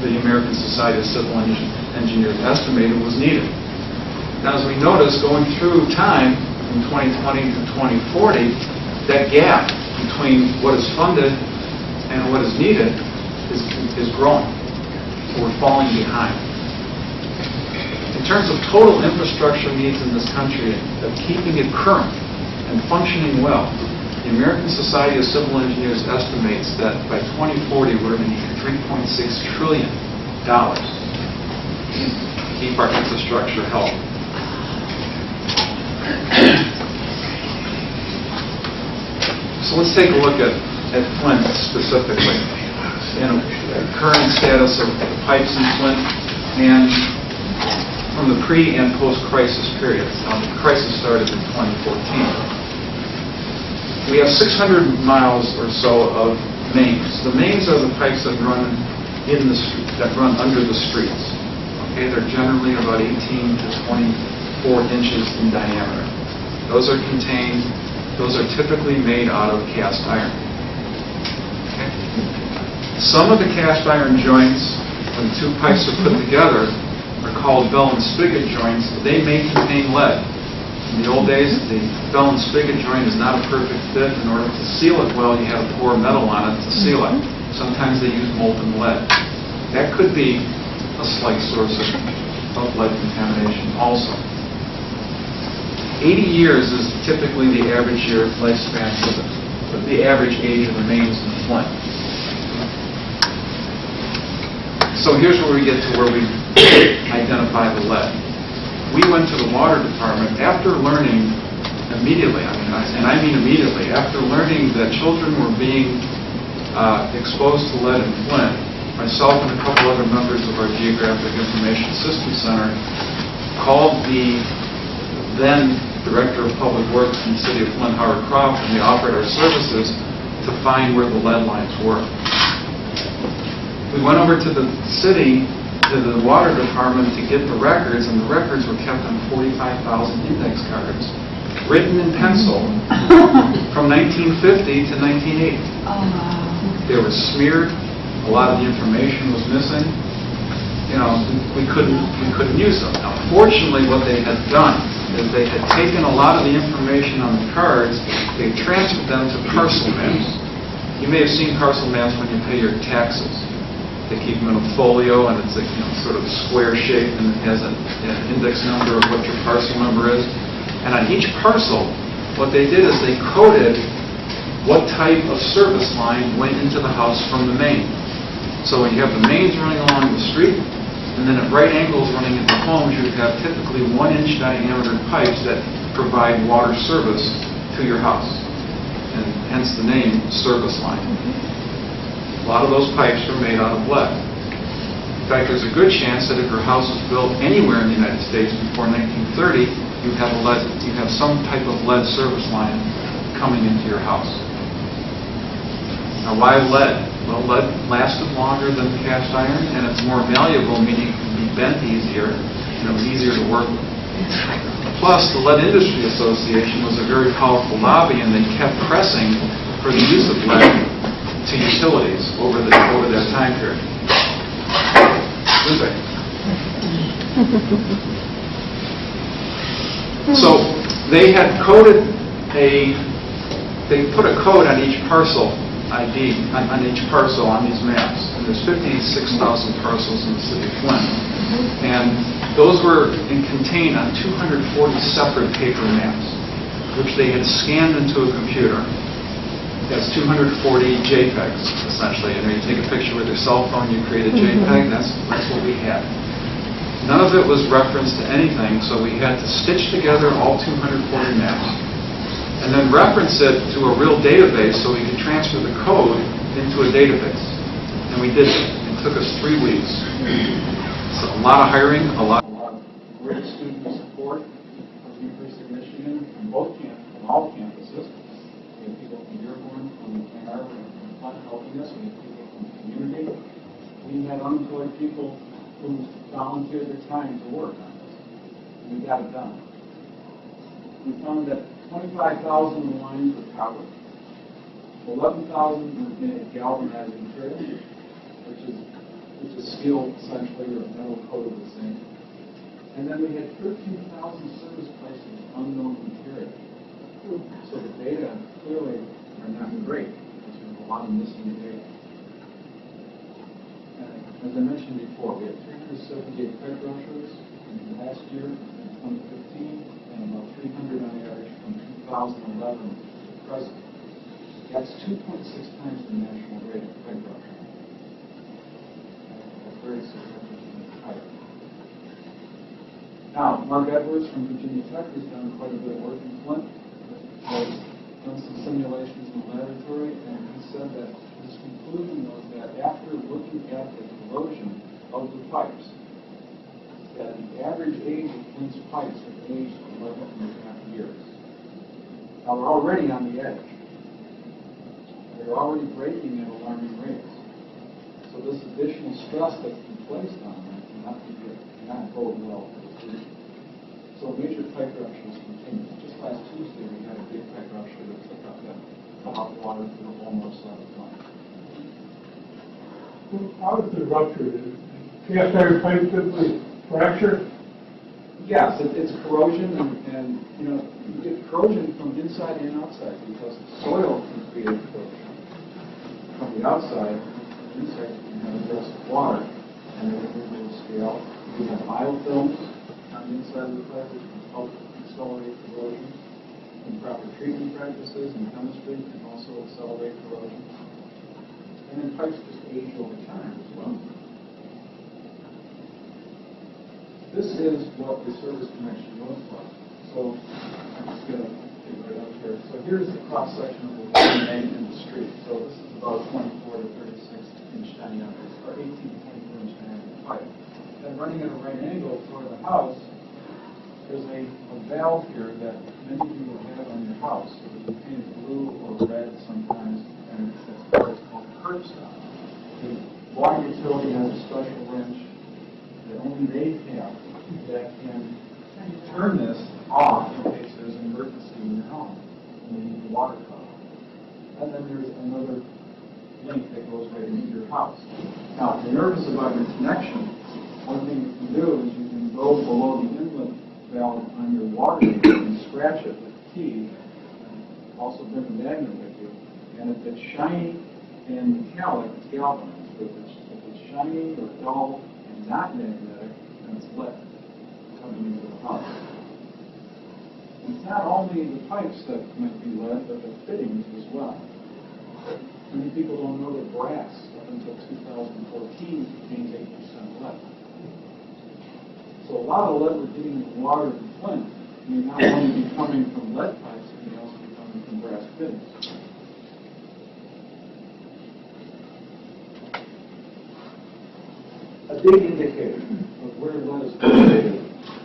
the American Society of Civil Engineers estimated was needed. Now, as we notice, going through time from 2020 to 2040, that gap between what is funded and what is needed is growing. So we're falling behind. In terms of total infrastructure needs in this country, of keeping it current and functioning well, the American Society of Civil Engineers estimates that by 2040 we're going to need $3.6 trillion to keep our infrastructure healthy. So let's take a look at Flint specifically, and the current status of the pipes in Flint, and from the pre- and post-crisis periods. Now, the crisis started in 2014. We have 600 miles or so of mains. The mains are the pipes that run under the streets. Okay, they're generally about 18 to 24 inches in diameter. Those are typically made out of cast iron. Okay. Some of the cast iron joints, when 2 pipes are put together, are called bell and spigot joints. They may contain lead. In the old days, the bell and spigot joint is not a perfect fit. In order to seal it well, you have to pour metal on it to seal it. Sometimes they use molten lead. That could be a slight source of lead contamination also. 80 years is typically the average year lifespan for the average age of the mains in Flint. So here's where we get to where we identify the lead. We went to the water department after learning immediately, and I mean immediately, after learning that children were being exposed to lead in Flint. Myself and a couple other members of our Geographic Information Systems Center called the then Director of Public Works in the city of Flint, Howard Croft, and we offered our services to find where the lead lines were. We went over to the city, to the water department to get the records, and the records were kept on 45,000 index cards, written in pencil from 1950 to 1980. They were smeared. A lot of the information was missing. We couldn't use them. Now, fortunately, what they had done is they had taken a lot of the information on the cards, they transferred them to parcel maps. You may have seen parcel maps when you pay your taxes. They keep them in a folio, and it's a sort of square shape, and it has an index number of what your parcel number is. And on each parcel, what they did is they coded what type of service line went into the house from the main. So when you have the mains running along the street, and then at right angles running into homes, you have typically 1-inch diameter pipes that provide water service to your house, and hence the name service line. A lot of those pipes were made out of lead. In fact, there's a good chance that if your house was built anywhere in the United States before 1930, you have some type of lead service line coming into your house. Now, why lead? Well, lead lasted longer than cast iron, and it's more malleable, meaning it can be bent easier, and it was easier to work with. Plus, the Lead Industry Association was a very powerful lobby, and they kept pressing for the use of lead to utilities over that time period. So they had they put a code on each parcel ID, on each parcel on these maps. And there's 56,000 parcels in the city of Flint. And those were contained on 240 separate paper maps, which they had scanned into a computer. That's 240 JPEGs, essentially. And you take a picture with your cell phone, you create a JPEG, that's what we had. None of it was referenced to anything, so we had to stitch together all 240 maps and then reference it to a real database so we could transfer the code into a database. And we did it. It took us 3 weeks. So a lot of hiring, a lot of great student support from the University of Michigan, from all campuses. We had people from Dearborn, from Ann Arbor, and from Flint helping us. We had people from the community. We had unemployed people who volunteered their time to work on this. And we got it done. We found that 25,000 of the lines were copper. 11,000 were made of galvanizing material, which is steel essentially, or metal coated with zinc. And then we had 13,000 service places of unknown material. So the data clearly are not great, because there's a lot of missing data. As I mentioned before, we had 378 pipe ruptures in the last year, in 2015, and about 300 on average from 2011 to present. That's 2.6 times the national rate of pipe rupture. That's very significantly higher. Now, Mark Edwards from Virginia Tech has done quite a bit of work in Flint. Has done some simulations in the laboratory, and he said that his conclusion was that after looking at the corrosion of the pipes, that the average age of Flint's pipes had aged 11.5 years. Now we're already on the edge. They're already breaking at alarming rates. So this additional stress that's been placed on them cannot bode well for the future. So major pipe ruptures continue. Just last Tuesday we had a big pipe rupture that took up the hot water to the whole north side of the plant. How is the rupture? Cast iron pipe typically fracture? Yes, it's corrosion, and you know, you get corrosion from inside and outside because soil can create corrosion. From the outside, inside, you have aggressive water, and at a little scale, we have biofilms on the inside of the pipe which can help accelerate corrosion. Improper treatment practices and chemistry can also accelerate corrosion. And then pipes just age over time as well. This is what the service connection looks like. So I'm just going to get right up here. So here's the cross section of the water main in the street. So this is about 24 to 36 inch diameter, or 18 to 24 inch diameter pipe. And running at a right angle toward the house, there's a valve here that many of you will have on your house. It will be painted blue or red sometimes, and it's what's called a curb stop. The water utility has a special wrench that only they have that can turn this off in case there's an emergency in your home and you need the water cut off. And then there's another link that goes right into your house. Now, if you're nervous about your connection, one thing you can do is you can go below the inlet valve on your water heater and scratch it with a key, and also bring a magnet with you. And if it's shiny and metallic, it's galvanized. If it's shiny or dull and not magnetic, then it's lead coming into the house. It's not only the pipes that might be lead, but the fittings as well. Many people don't know that brass, up until 2014, contains 8% lead. So a lot of lead we're getting in the water in Flint may not only be coming from lead pipes, it may also be coming from brass fittings. A big indicator of where lead is located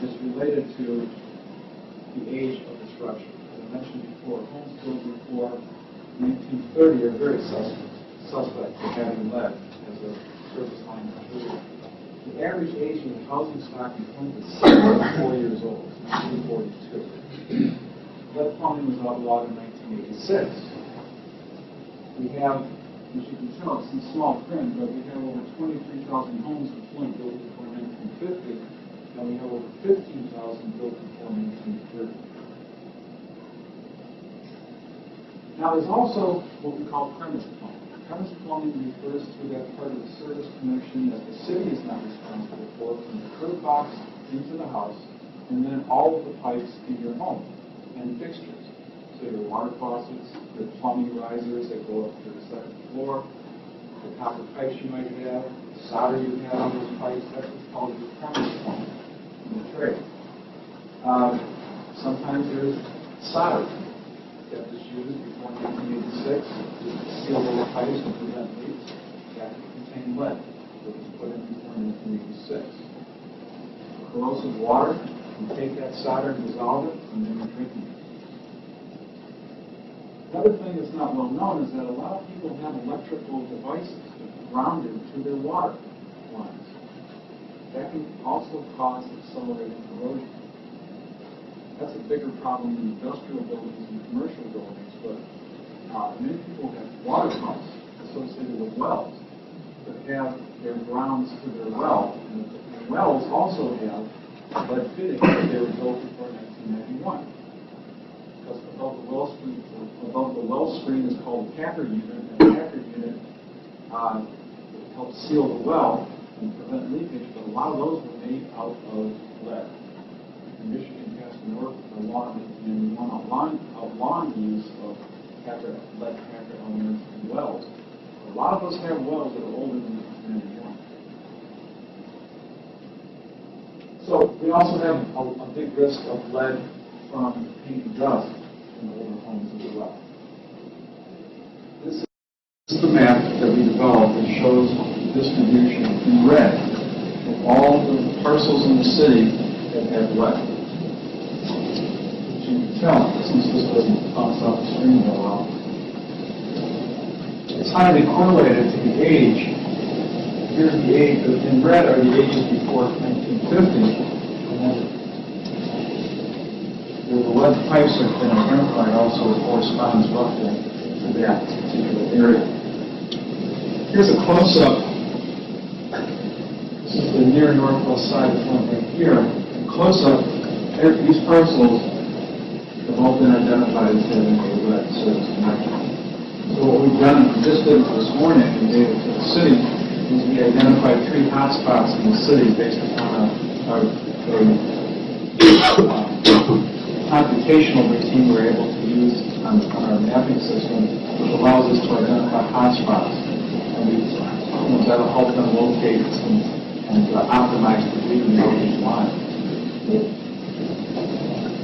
is related to the age of the structure. As I mentioned before, homes built before 1930 are very suspect for having lead as a service line contributor. The average age of the housing stock in Flint is 74 years old, 1942. Lead plumbing was outlawed in 1986. We have, as you can tell, it's in small print, but we have over 23,000 homes in Flint built before 1950, and we have over 15,000 built before 1930. Now, there's also what we call premise plumbing. Premise plumbing refers to that part of the service connection that the city is not responsible for, from the curb box into the house, and then all of the pipes in your home and fixtures. So your water faucets, your plumbing risers that go up to the second floor, the copper pipes you might have, the solder you have on those pipes, that's what's called your premise plumbing in the trade. Sometimes there's solder that was used before 1986 to seal those pipes and prevent leaks. That contained lead that was put in before 1986. Corrosive water, you take that solder and dissolve it, and then you're drinking it. Another thing that's not well known is that a lot of people have electrical devices grounded to their water lines. That can also cause accelerated corrosion. That's a bigger problem in industrial buildings and commercial buildings, but many people have water pumps associated with wells that have their grounds to their well, and the wells also have lead fittings that they were built before 1991. Because above the well screen is called a Packer unit, and the Packer unit helps seal the well and prevent leakage, but a lot of those were made out of lead. In Michigan passed a law in 1991 outlawing the use of lead Packer elements in wells. A lot of us have wells that are older than 1991. So we also have a big risk of lead from paint and dust in older homes as well. This is the map that we developed that shows the distribution in red of all the parcels in the city that have lead. As you can tell, since this doesn't bounce off the screen very well, it's highly correlated to the age. Here's the age, in red are the ages before 1950, and then where the lead pipes have been identified also corresponds roughly to that particular area. Here's a close-up. This is the near northwest side of Flint right here. And close-up, these parcels have all been identified as having a lead service connection. So what we've done, we just did this morning, we gave it to the city, is we identified 3 hotspots in the city based upon our computational routine we're able to use on our mapping system, which allows us to identify hotspots. And that'll help them locate and optimize the reading of each line.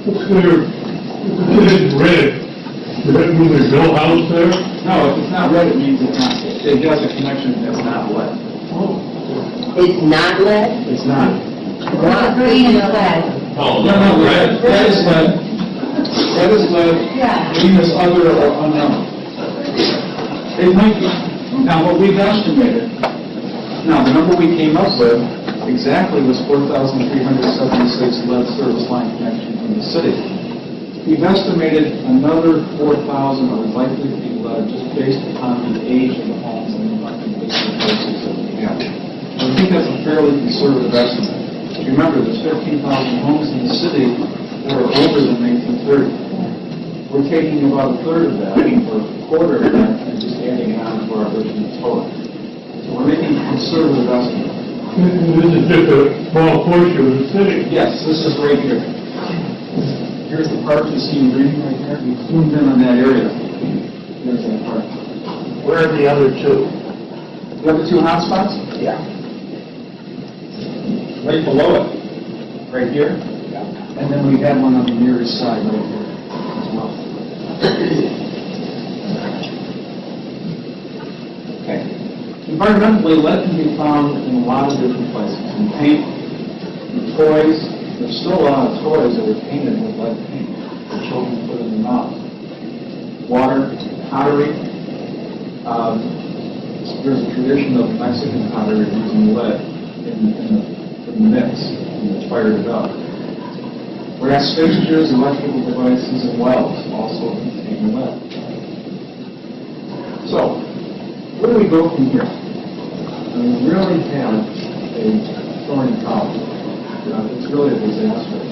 It's clear, if it's red, does that mean there's no house there? No, if it's not red, it means it's not. It has a connection that's not lead. It's not lead? It's not. Not green is lead. Oh, No, that is lead. That is lead. Yeah. Green is other or unknown. It might be. Now, what we've estimated, now the number we came up with exactly was 4,376 lead service line connections in the city. We've estimated another 4,000 are likely to be lead just based upon the age of the homes and the electric places that we have. So I think that's a fairly conservative estimate. Remember, there's 15,000 homes in the city that are older than 1930. We're taking about a third of that, or a quarter of that, and just adding it on to our original total. So we're making a conservative estimate. This is just a small portion of the city. Yes, this is right here. Here's the park you see green right here. We zoomed in on that area. There's that park. Where are the other 2? The other 2 hotspots? Yeah. Right below it. Right here. Yeah. And then we had one on the nearest side right here as well. Okay. Environmentally, lead can be found in a lot of different places. In paint, in toys. There's still a lot of toys that are painted with lead paint that children put in their mouths. Water, pottery. There's a tradition of Mexican pottery using lead in the mix when it's fired it up. Brass fixtures, electrical devices, and wells also contain lead. So, where do we go from here? We really have a thorny problem. It's really a disaster.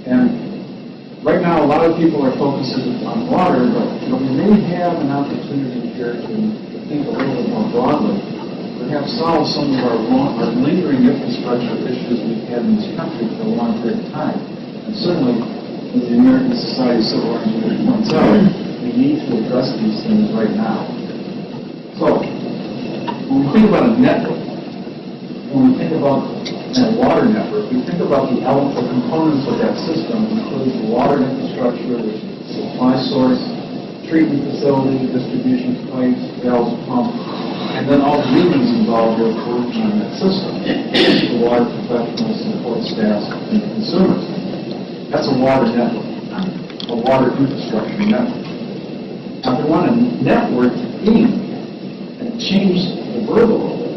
And right now, a lot of people are focusing on water, but we may have an opportunity here to think a little bit more broadly, perhaps solve some of our lingering infrastructure issues we've had in this country for a long period of time. And certainly, as the American Society of Civil Engineers points out, we need to address these things right now. So, when we think about a network, when we think about a water network, we think about the components of that system, including the water infrastructure, the supply source, treatment facility, distribution pipes, valves, pumps, and then all the humans involved with working on that system, the water professionals, support staff, and the consumers. That's a water network, a water infrastructure network. Now, if we want to network the theme and change the verb a little bit,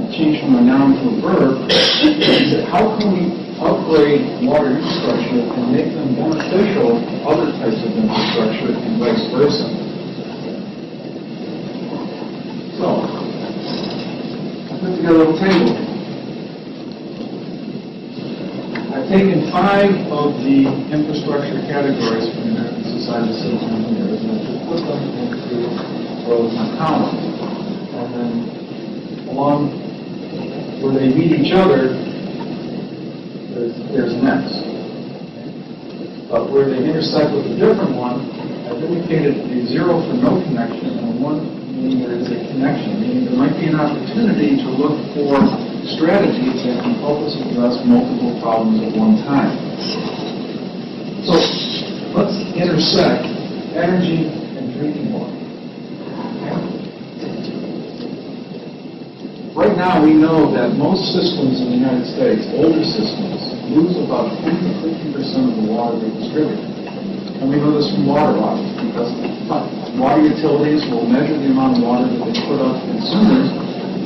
change from a noun to a verb, is that how can we upgrade water infrastructure and make them beneficial to other types of infrastructure and vice versa? So, I put together a little table. I've taken 5 of the infrastructure categories from the American Society of Civil Engineers, and I've just put them into rows and columns. And then along where they meet each other, there's next. But where they intersect with a different one, I've indicated a 0 for no connection and a 1 meaning there is a connection, meaning there might be an opportunity to look for strategies that can help us address multiple problems at one time. So let's intersect energy and drinking water. Right now, we know that most systems in the United States, older systems, lose about 10 to 50% of the water they distribute. And we know this from water audits, because water utilities will measure the amount of water that they put out to consumers,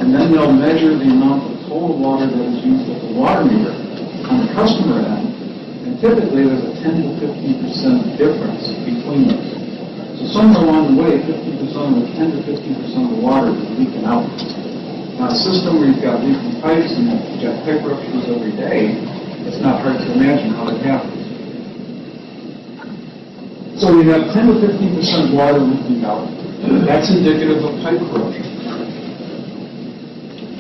and then they'll measure the amount of total water that is used at the water meter on the customer end. And typically, there's a 10 to 15% difference between those. So somewhere along the way, 50% of the 10 to 15% of the water is leaking out. system where you've got leaking pipes and you've got pipe ruptures every day, it's not hard to imagine how that happens. So you have 10 to 15% water leaking out. That's indicative of pipe corrosion,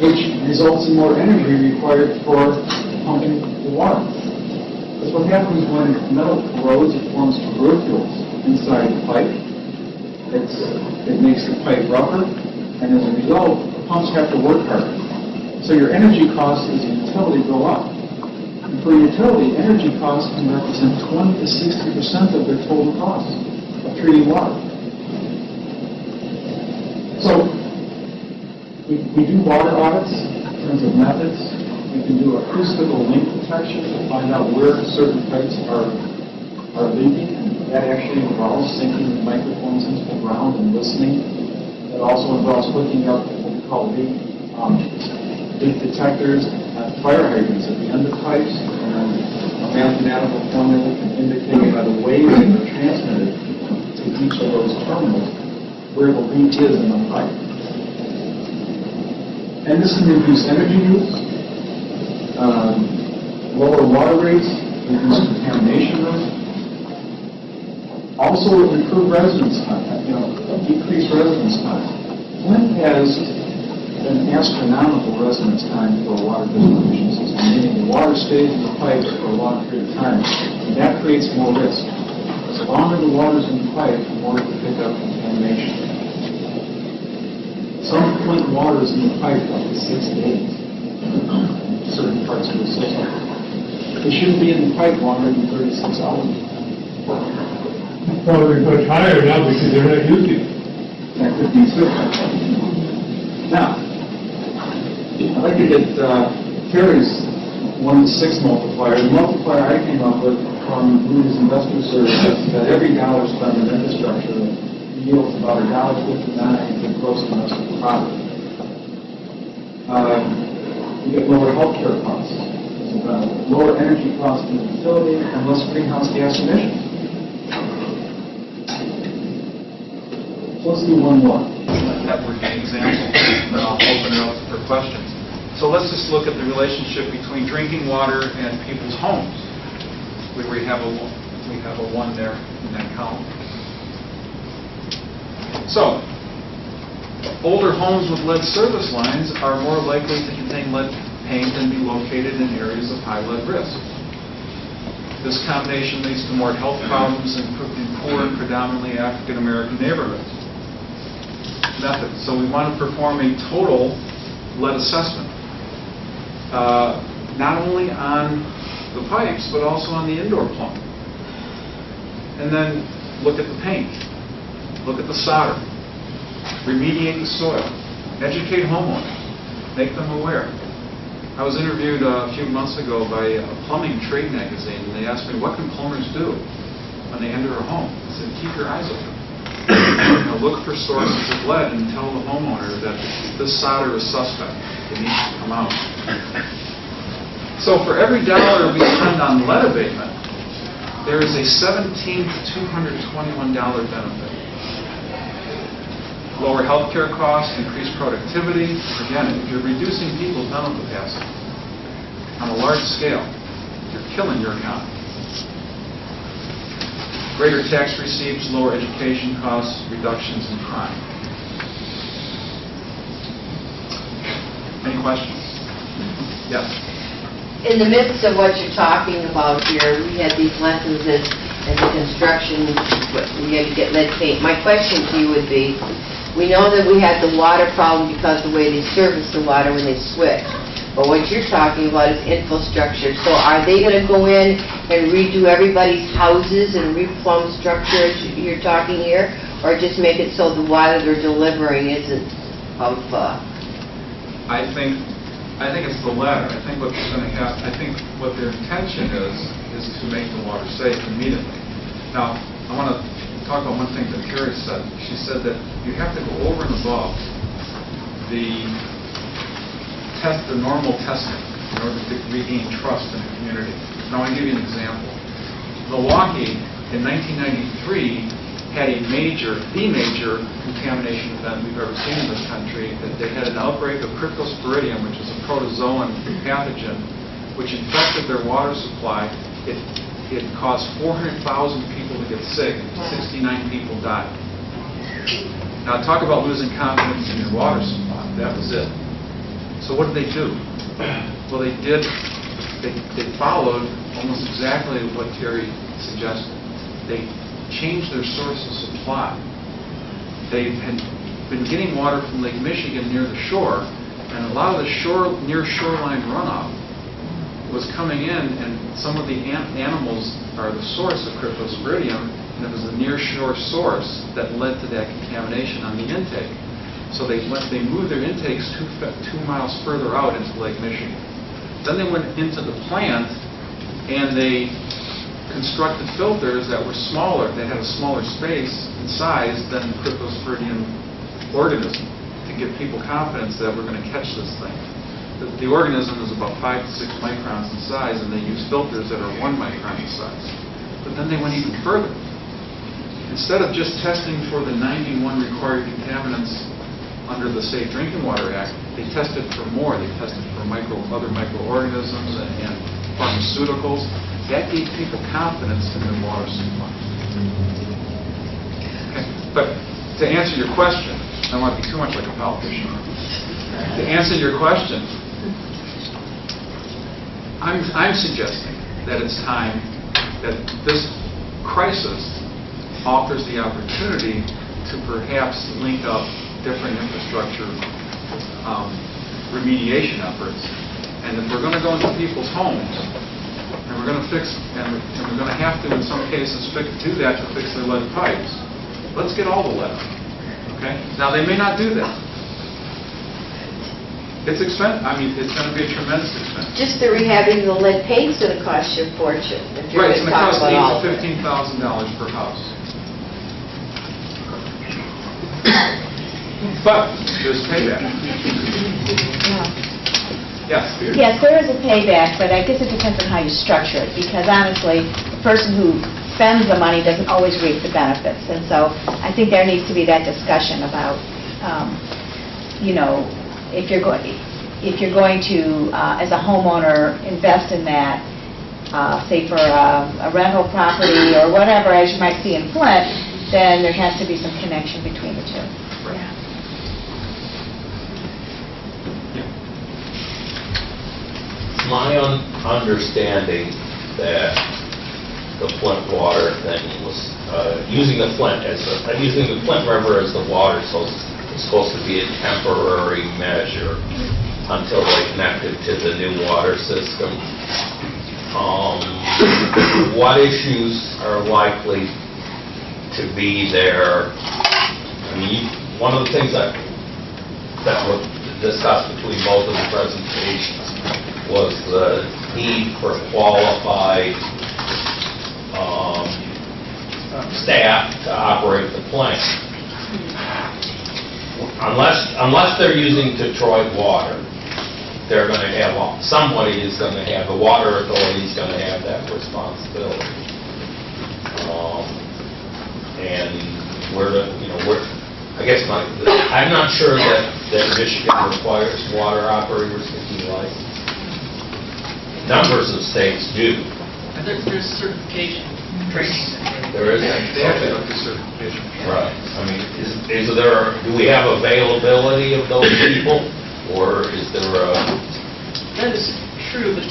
which results in more energy required for pumping the water. Because what happens when metal corrodes, it forms tubercules inside the pipe. It makes the pipe rougher, and as a result, the pumps have to work harder. So your energy costs as a utility go up. And for a utility, energy costs can represent 20 to 60% of their total cost of treating water. So we do water audits in terms of methods. We can do acoustical link detection to find out where certain pipes are leaking. And that actually involves sinking microphones into the ground and listening. It also involves hooking up what we call leak detectors at fire hydrants at the end of pipes. And then a mathematical formula can indicate by the waves that are transmitted to each of those terminals where the leak is in the pipe. And this can reduce energy use, lower water rates, reduce contamination risk. Also improve residence time, decrease residence time. Flint has an astronomical residence time for a water distribution system, meaning the water stays in the pipes for a long period of time, and that creates more risk. The longer the water's in the pipe, the more it can pick up contamination. Some Flint water is in the pipe up to 6 days in certain parts of the system. It shouldn't be in the pipe longer than 36 hours. Probably much higher now because they're not using it. That could be true. Now, I'd like to get Carrie's 1 to 6 multiplier. The multiplier I came up with from Moody's Investor Service that every dollar spent in infrastructure yields about $1.59 in gross domestic product. You get lower healthcare costs. Lower energy costs in the utility and less greenhouse gas emissions. So let's do one more. Networking example, then I'll open it up for questions. So let's just look at the relationship between drinking water and people's homes. We have a 1 there in that column. So, older homes with lead service lines are more likely to contain lead paint and be located in areas of high lead risk. This combination leads to more health problems in poor and predominantly African American neighborhoods. Method. So we want to perform a total lead assessment, not only on the pipes, but also on the indoor plumbing. And then look at the paint, look at the solder, remediate the soil, educate homeowners, make them aware. I was interviewed a few months ago by a plumbing trade magazine, and they asked me, what can plumbers do when they enter a home? I said, keep your eyes open. Look for sources of lead and tell the homeowner that this solder is suspect. It needs to come out. So for every dollar we spend on lead abatement, there is a $17 to $221 benefit. Lower healthcare costs, increased productivity. Again, if you're reducing people's mental capacity on a large scale, you're killing your economy. Greater tax receipts, lower education costs, reductions in crime. Any questions? Yes. In the midst of what you're talking about here, we had these lessons in the construction, we had to get lead paint. My question to you would be, we know that we had the water problem because of the way they service the water when they switch. But what you're talking about is infrastructure. So are they going to go in and redo everybody's houses and replumb structure as you're talking here? Or just make it so the water they're delivering isn't of... I think it's the latter. I think what's going to happen, I think what their intention is to make the water safe immediately. Now, I want to talk about one thing that Carrie said. She said that you have to go over and above the normal testing in order to regain trust in the community. Now, I'll give you an example. Milwaukee, in 1993, had the major contamination event we've ever seen in this country. That they had an outbreak of cryptosporidium, which is a protozoan pathogen, which infected their water supply. It caused 400,000 people to get sick. 69 people died. Now talk about losing confidence in your water supply. That was it. So what did they do? Well, they followed almost exactly what Terry suggested. They changed their source of supply. They had been getting water from Lake Michigan near the shore, and a lot of the near shoreline runoff was coming in, and some of the animals are the source of cryptosporidium, and it was the near shore source that led to that contamination on the intake. So they moved their intakes 2 miles further out into Lake Michigan. Then they went into the plant and they constructed filters that were smaller, that had a smaller space and size than the cryptosporidium organism, to give people confidence that we're going to catch this thing. The organism is about 5 to 6 microns in size, and they use filters that are 1 micron in size. But then they went even further. Instead of just testing for the 91 required contaminants under the Safe Drinking Water Act, they tested for more. They tested for other microorganisms and pharmaceuticals. That gave people confidence in their water supply. Okay. But to answer your question, I don't want to be too much like a politician. To answer your question, I'm suggesting that it's time that this crisis offers the opportunity to perhaps link up different infrastructure remediation efforts. And if we're going to go into people's homes, and we're going to fix, and we're going to have to, in some cases, do that to fix their lead pipes, let's get all the lead. Okay? Now, they may not do that. It's expensive. I mean, it's going to be a tremendous expense. Just the rehabbing the lead paint's going to cost you a fortune. If you're Right, it's going going to to talk cost about all $8,000 to of it. $15,000 per house. But there's payback. Yes. Yes, there is a payback, but I guess it depends on how you structure it, because honestly, the person who spends the money doesn't always reap the benefits. And so I think there needs to be that discussion about, if you're going to, as a homeowner, invest in that, say for a rental property or whatever, as you might see in Flint, then there has to be some connection between the two. Right. My understanding that the Flint water thing was using the Flint River as the water source is supposed to be a temporary measure until they connected to the new water system. What issues are likely to be there? I mean, one of the things that was discussed between both of the presentations was the need for qualified staff to operate the plant. Unless they're using Detroit water, they're going to have, somebody is going to have, the water authority is going to have that responsibility. And I guess I'm not sure that Michigan requires water operators to be licensed. Numbers of states do. There's certification training. There is. They have to go through certification. Right. I mean, do we have availability of those people, or is there a? That is true, but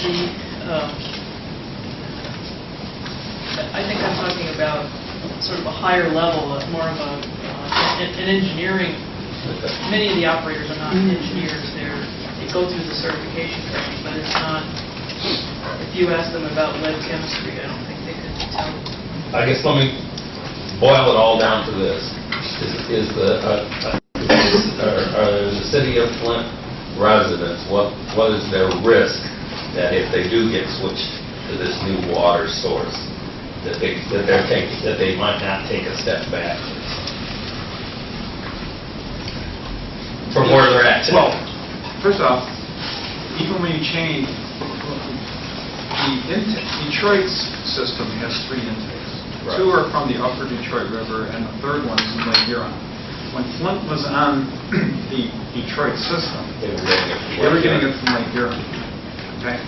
I think I'm talking about sort of a higher level, more of an engineering. Many of the operators are not engineers. They go through the certification training, but it's not. If you ask them about lead chemistry, I don't think they could tell. I guess let me boil it all down to this: is the city of Flint residents, what is their risk that if they do get switched to this new water source, that they might not take a step back from where they're at today? Well, first off, even when you change, Detroit's system has 3 intakes. Right. 2 are from the upper Detroit River, and the third one is in Lake Huron. When Flint was on the Detroit system, they were getting it from Lake Huron. Okay?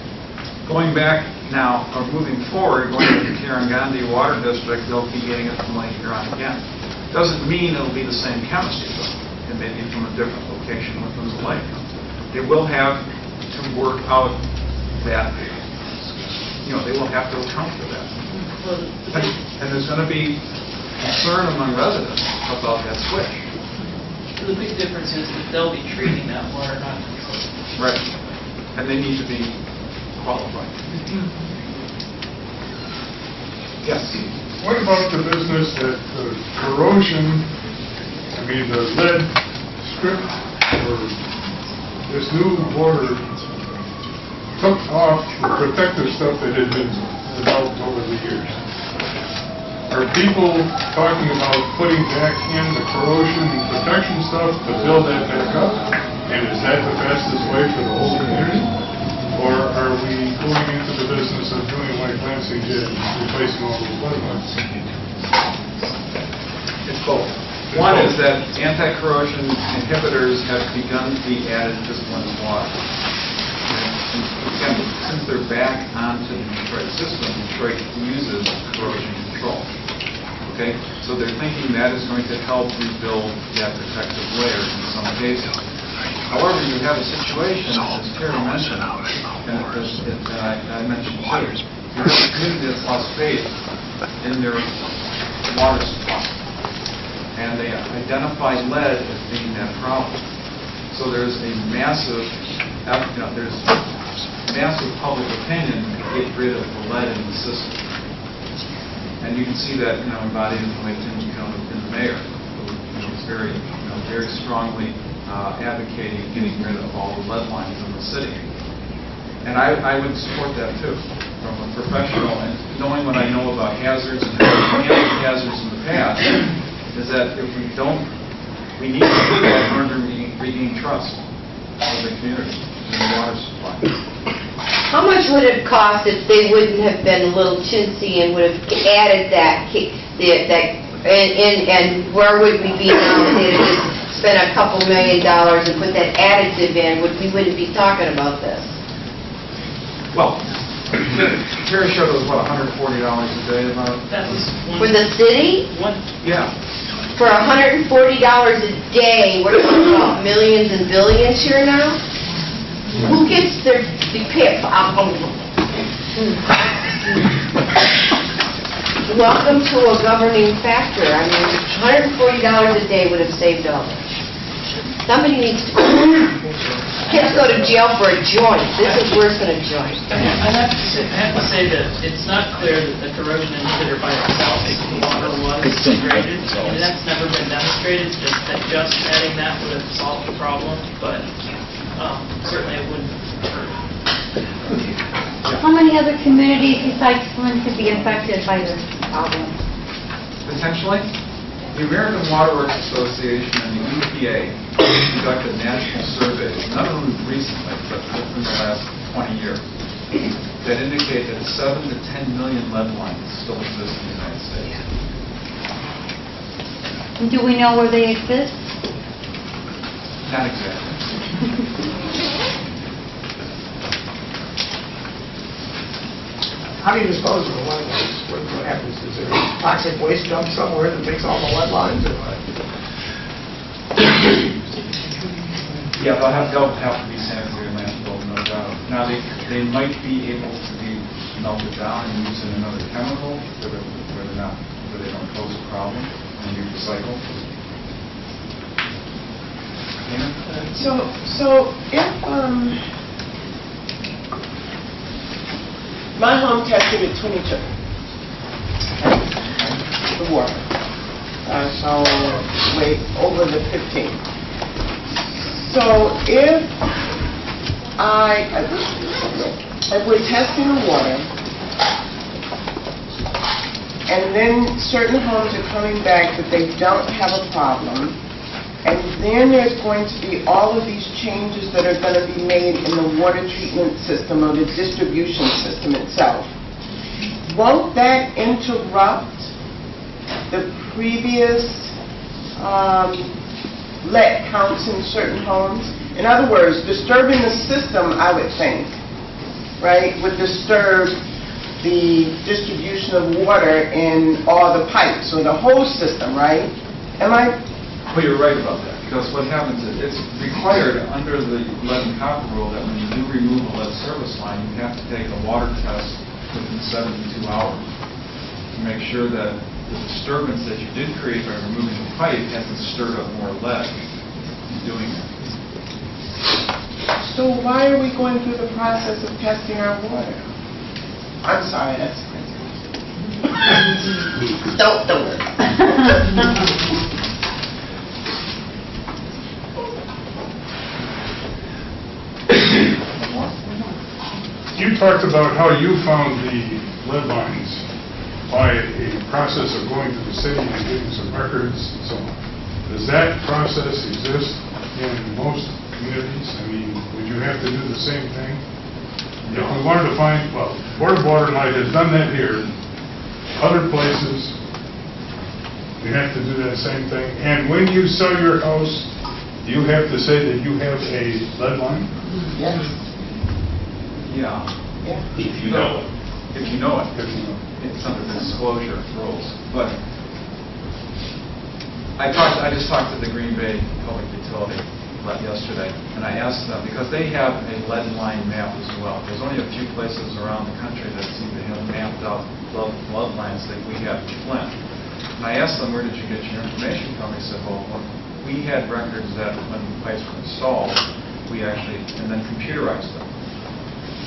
Going back now, or moving forward, going to the Tarrangande Water District, they'll be getting it from Lake Huron again. Doesn't mean it'll be the same chemistry, though. It may be from a different location within the lake. They will have to work out that, they will have to account for that. And there's going to be concern among residents about that switch. So the big difference is that they'll be treating that water, not controlling. Right. And they need to be qualified. Yes? What about the business that corrosion, the lead strip or this new water took off the protective stuff that had been developed over the years? Are people talking about putting back in the corrosion protection stuff to build that back up? And is that the fastest way for the whole community? Or are we going into the business of doing like Lansing did, replacing all those lead lines? It's both. One is that anti-corrosion inhibitors have begun to be added to Flint's water. And since they're back onto the Detroit system, Detroit uses corrosion control. Okay? So they're thinking that is going to help rebuild that protective layer in some cases. However, you have a situation, as Terry mentioned, and I mentioned too, you have a community that's lost faith in their water supply. And they identify lead as being that problem. So there's a massive, massive public opinion to get rid of the lead in the system. And you can see that, embodied in the way in the mayor, who is very, very strongly advocating getting rid of all the lead lines in the city. And I would support that too, from a professional, and knowing what I know about hazards and handling hazards in the past, is that if we don't, we need to do that in order to regain trust of the community in the water supply. How much would it cost if they wouldn't have been a little chintzy and would have added that, and where would we be now if they had just spent a couple $1 million and put that additive in? We wouldn't be talking about this. Well, Terry showed us, what, $140 a day about? That was For the city? Yeah. For $140 a day, we're talking about millions and billions here now? Who gets their PIP? Welcome to a governing factor. $140 a day would have saved all this. Somebody needs to... Kids go to jail for a joint. This is worse than a joint. I have to say that it's not clear that the corrosion inhibitor by itself makes the water was degraded. That's never been demonstrated. Just adding that would have solved the problem, but certainly it wouldn't hurt. How many other communities besides Flint could be affected by this problem? Potentially, the American Water Works Association and the EPA conducted national surveys, none of them recently, but within the last 20 years, that indicate that 7 to 10 million lead lines still exist in the United States. And do we know where they exist? Not exactly. How do you dispose of the lead lines? What happens? Is there a toxic waste dump somewhere that makes all the lead lines, or what? Yeah, they'll have to be sanitary landfill, no doubt. Now, they might be able to be melted down and used in another chemical where they don't pose a problem and be recycled. So if my home tested at 22, the water, so way over the 15. So if we're testing the water, and then certain homes are coming back that they don't have a problem, and then there's going to be all of these changes that are going to be made in the water treatment system or the distribution system itself. Won't that interrupt the previous lead counts in certain homes? In other words, disturbing the system, I would think, right, would disturb the distribution of water in all the pipes, or the whole system, right? Am I? Well, you're right about that, because what happens is it's required under the lead and copper rule that when you do remove a lead service line, you have to take a water test within 72 hours to make sure that the disturbance that you did create by removing the pipe hasn't stirred up more lead in doing that. So why are we going through the process of testing our water? I'm sorry, that's crazy. Don't do it. You talked about how you found the lead lines by a process of going to the city and getting some records and so on. Does that process exist in most communities? I mean, would you have to do the same thing? If we wanted to find, well, Board of Water and Light has done that here. Other places, you have to do that same thing. And when you sell your house, you have to say that you have a lead line? Yes. Yeah. Yeah. If you know it. If you know it. It's under the disclosure rules. But I just talked to the Green Bay Public Utility yesterday, and I asked them, because they have a lead line map as well. There's only a few places around the country that seem to have mapped out lead lines that we have in Flint. And I asked them, where did you get your information from? They said, well, we had records that when the pipes were installed, we actually, and then computerized them.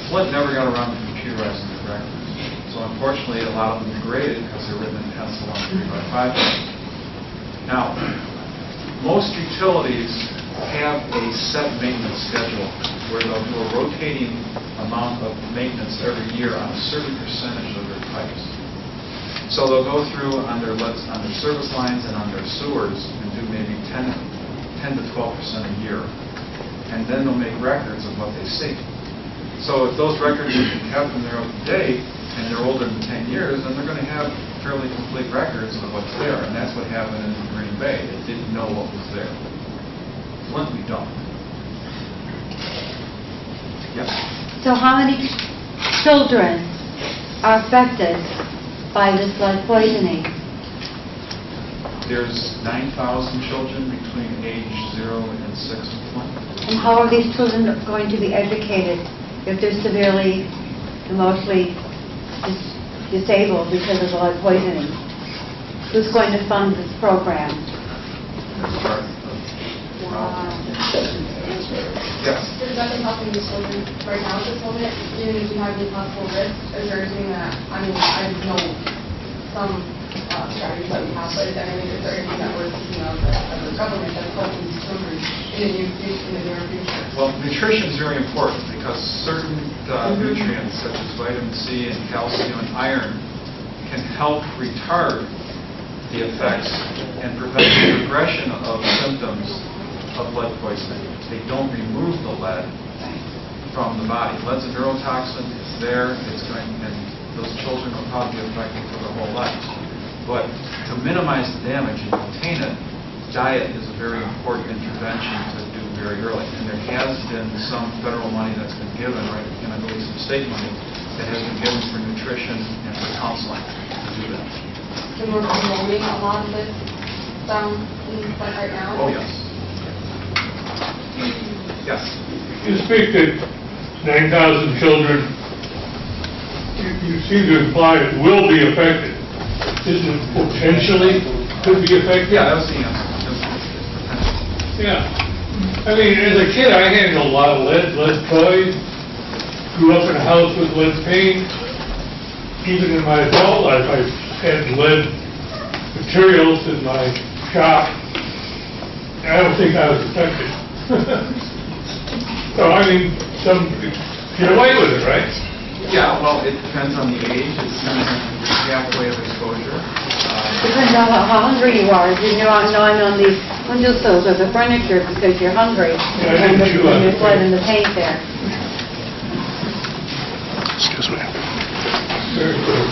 Flint never got around to computerizing the records. So unfortunately, a lot of them degraded because they're written in pencil on 3x5. Now, most utilities have a set maintenance schedule where they'll do a rotating amount of maintenance every year on a certain percentage of their pipes. So they'll go through on their service lines and on their sewers and do maybe 10 to 12% a year. And then they'll make records of what they see. So if those records are kept and they're up to date and they're older than 10 years, then they're going to have fairly complete records of what's there. And that's what happened in Green Bay. They didn't know what was there. Flint, we don't. Yes? So how many children are affected by this lead poisoning? There's 9,000 children between age 0 and 6 in Flint. And how are these children going to be educated if they're severely emotionally disabled because of the lead poisoning? Who's going to fund this program? Yes. There's nothing helping these children right now at this moment, even if you have any possible risks. Is there anything that, I mean, I know some strategies that we have, but is there anything that we're thinking of as a government that's helping these children in the near future? Well, nutrition is very important because certain nutrients such as vitamin C and calcium and iron can help retard the effects and prevent the progression of symptoms of lead poisoning. They don't remove the lead from the body. Lead's a neurotoxin. It's there. It's going, and those children will probably be affected for their whole life. But to minimize the damage and contain it, diet is a very important intervention to do very early. And there has been some federal money that's been given, right, and I believe some state money that has been given for nutrition and for counseling to do that. And we're promoting a lot of this right now? Oh, yes. Yes. You speak to 9,000 children. You seem to imply it will be affected. Is it potentially could be affected? Yeah, that was the answer. Yeah. I mean, as a kid, I handled a lot of lead toys. Grew up in a house with lead paint. Even in my adult life, I had lead materials in my shop. I don't think I was affected. So, I mean, some get away with it, right? Yeah, well, it depends on the age. It's kind of the pathway of exposure. Depends on how hungry you are. If you're gnawing on the windowsills or the furniture because you're hungry, and there's lead in the paint there. Excuse me. Very good.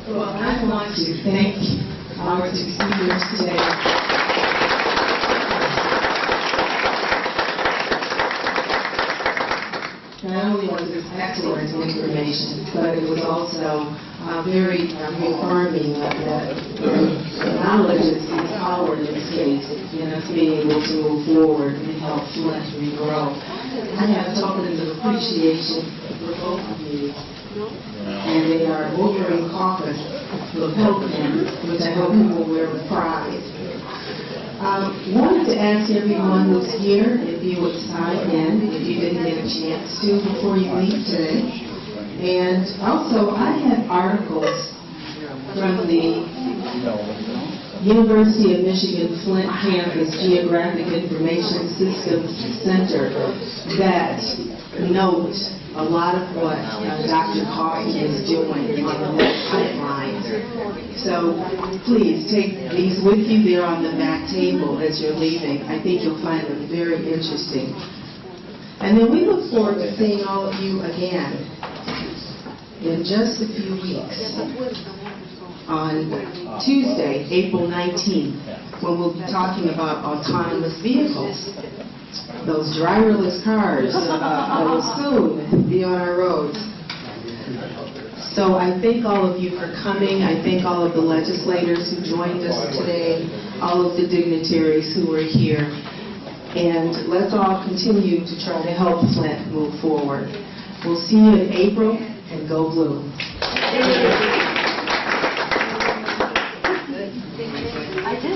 Well, I want to thank our two speakers today. Not only was it excellent information, but it was also very reaffirming of the knowledge that's empowered in the state in us being able to move forward and help Flint regrow. I have tokens of appreciation for both of you, and they are Wolverine Caucus lapel pins, which I hope you will wear with pride. Wanted to ask everyone who's here if you would sign in if you didn't get a chance to before you leave today. And also, I have articles from the University of Michigan Flint Campus Geographic Information Systems Center that note a lot of what Dr. Caucus is doing on the pipeline. So please take these with you. They're on the back table as you're leaving. I think you'll find them very interesting. And then we look forward to seeing all of you again in just a few weeks on Tuesday, April 19th, when we'll be talking about autonomous vehicles. Those driverless cars that will soon be on our roads. So I thank all of you for coming. I thank all of the legislators who joined us today, all of the dignitaries who are here. And let's all continue to try to help Flint move forward. We'll see you in April, and go blue. I do.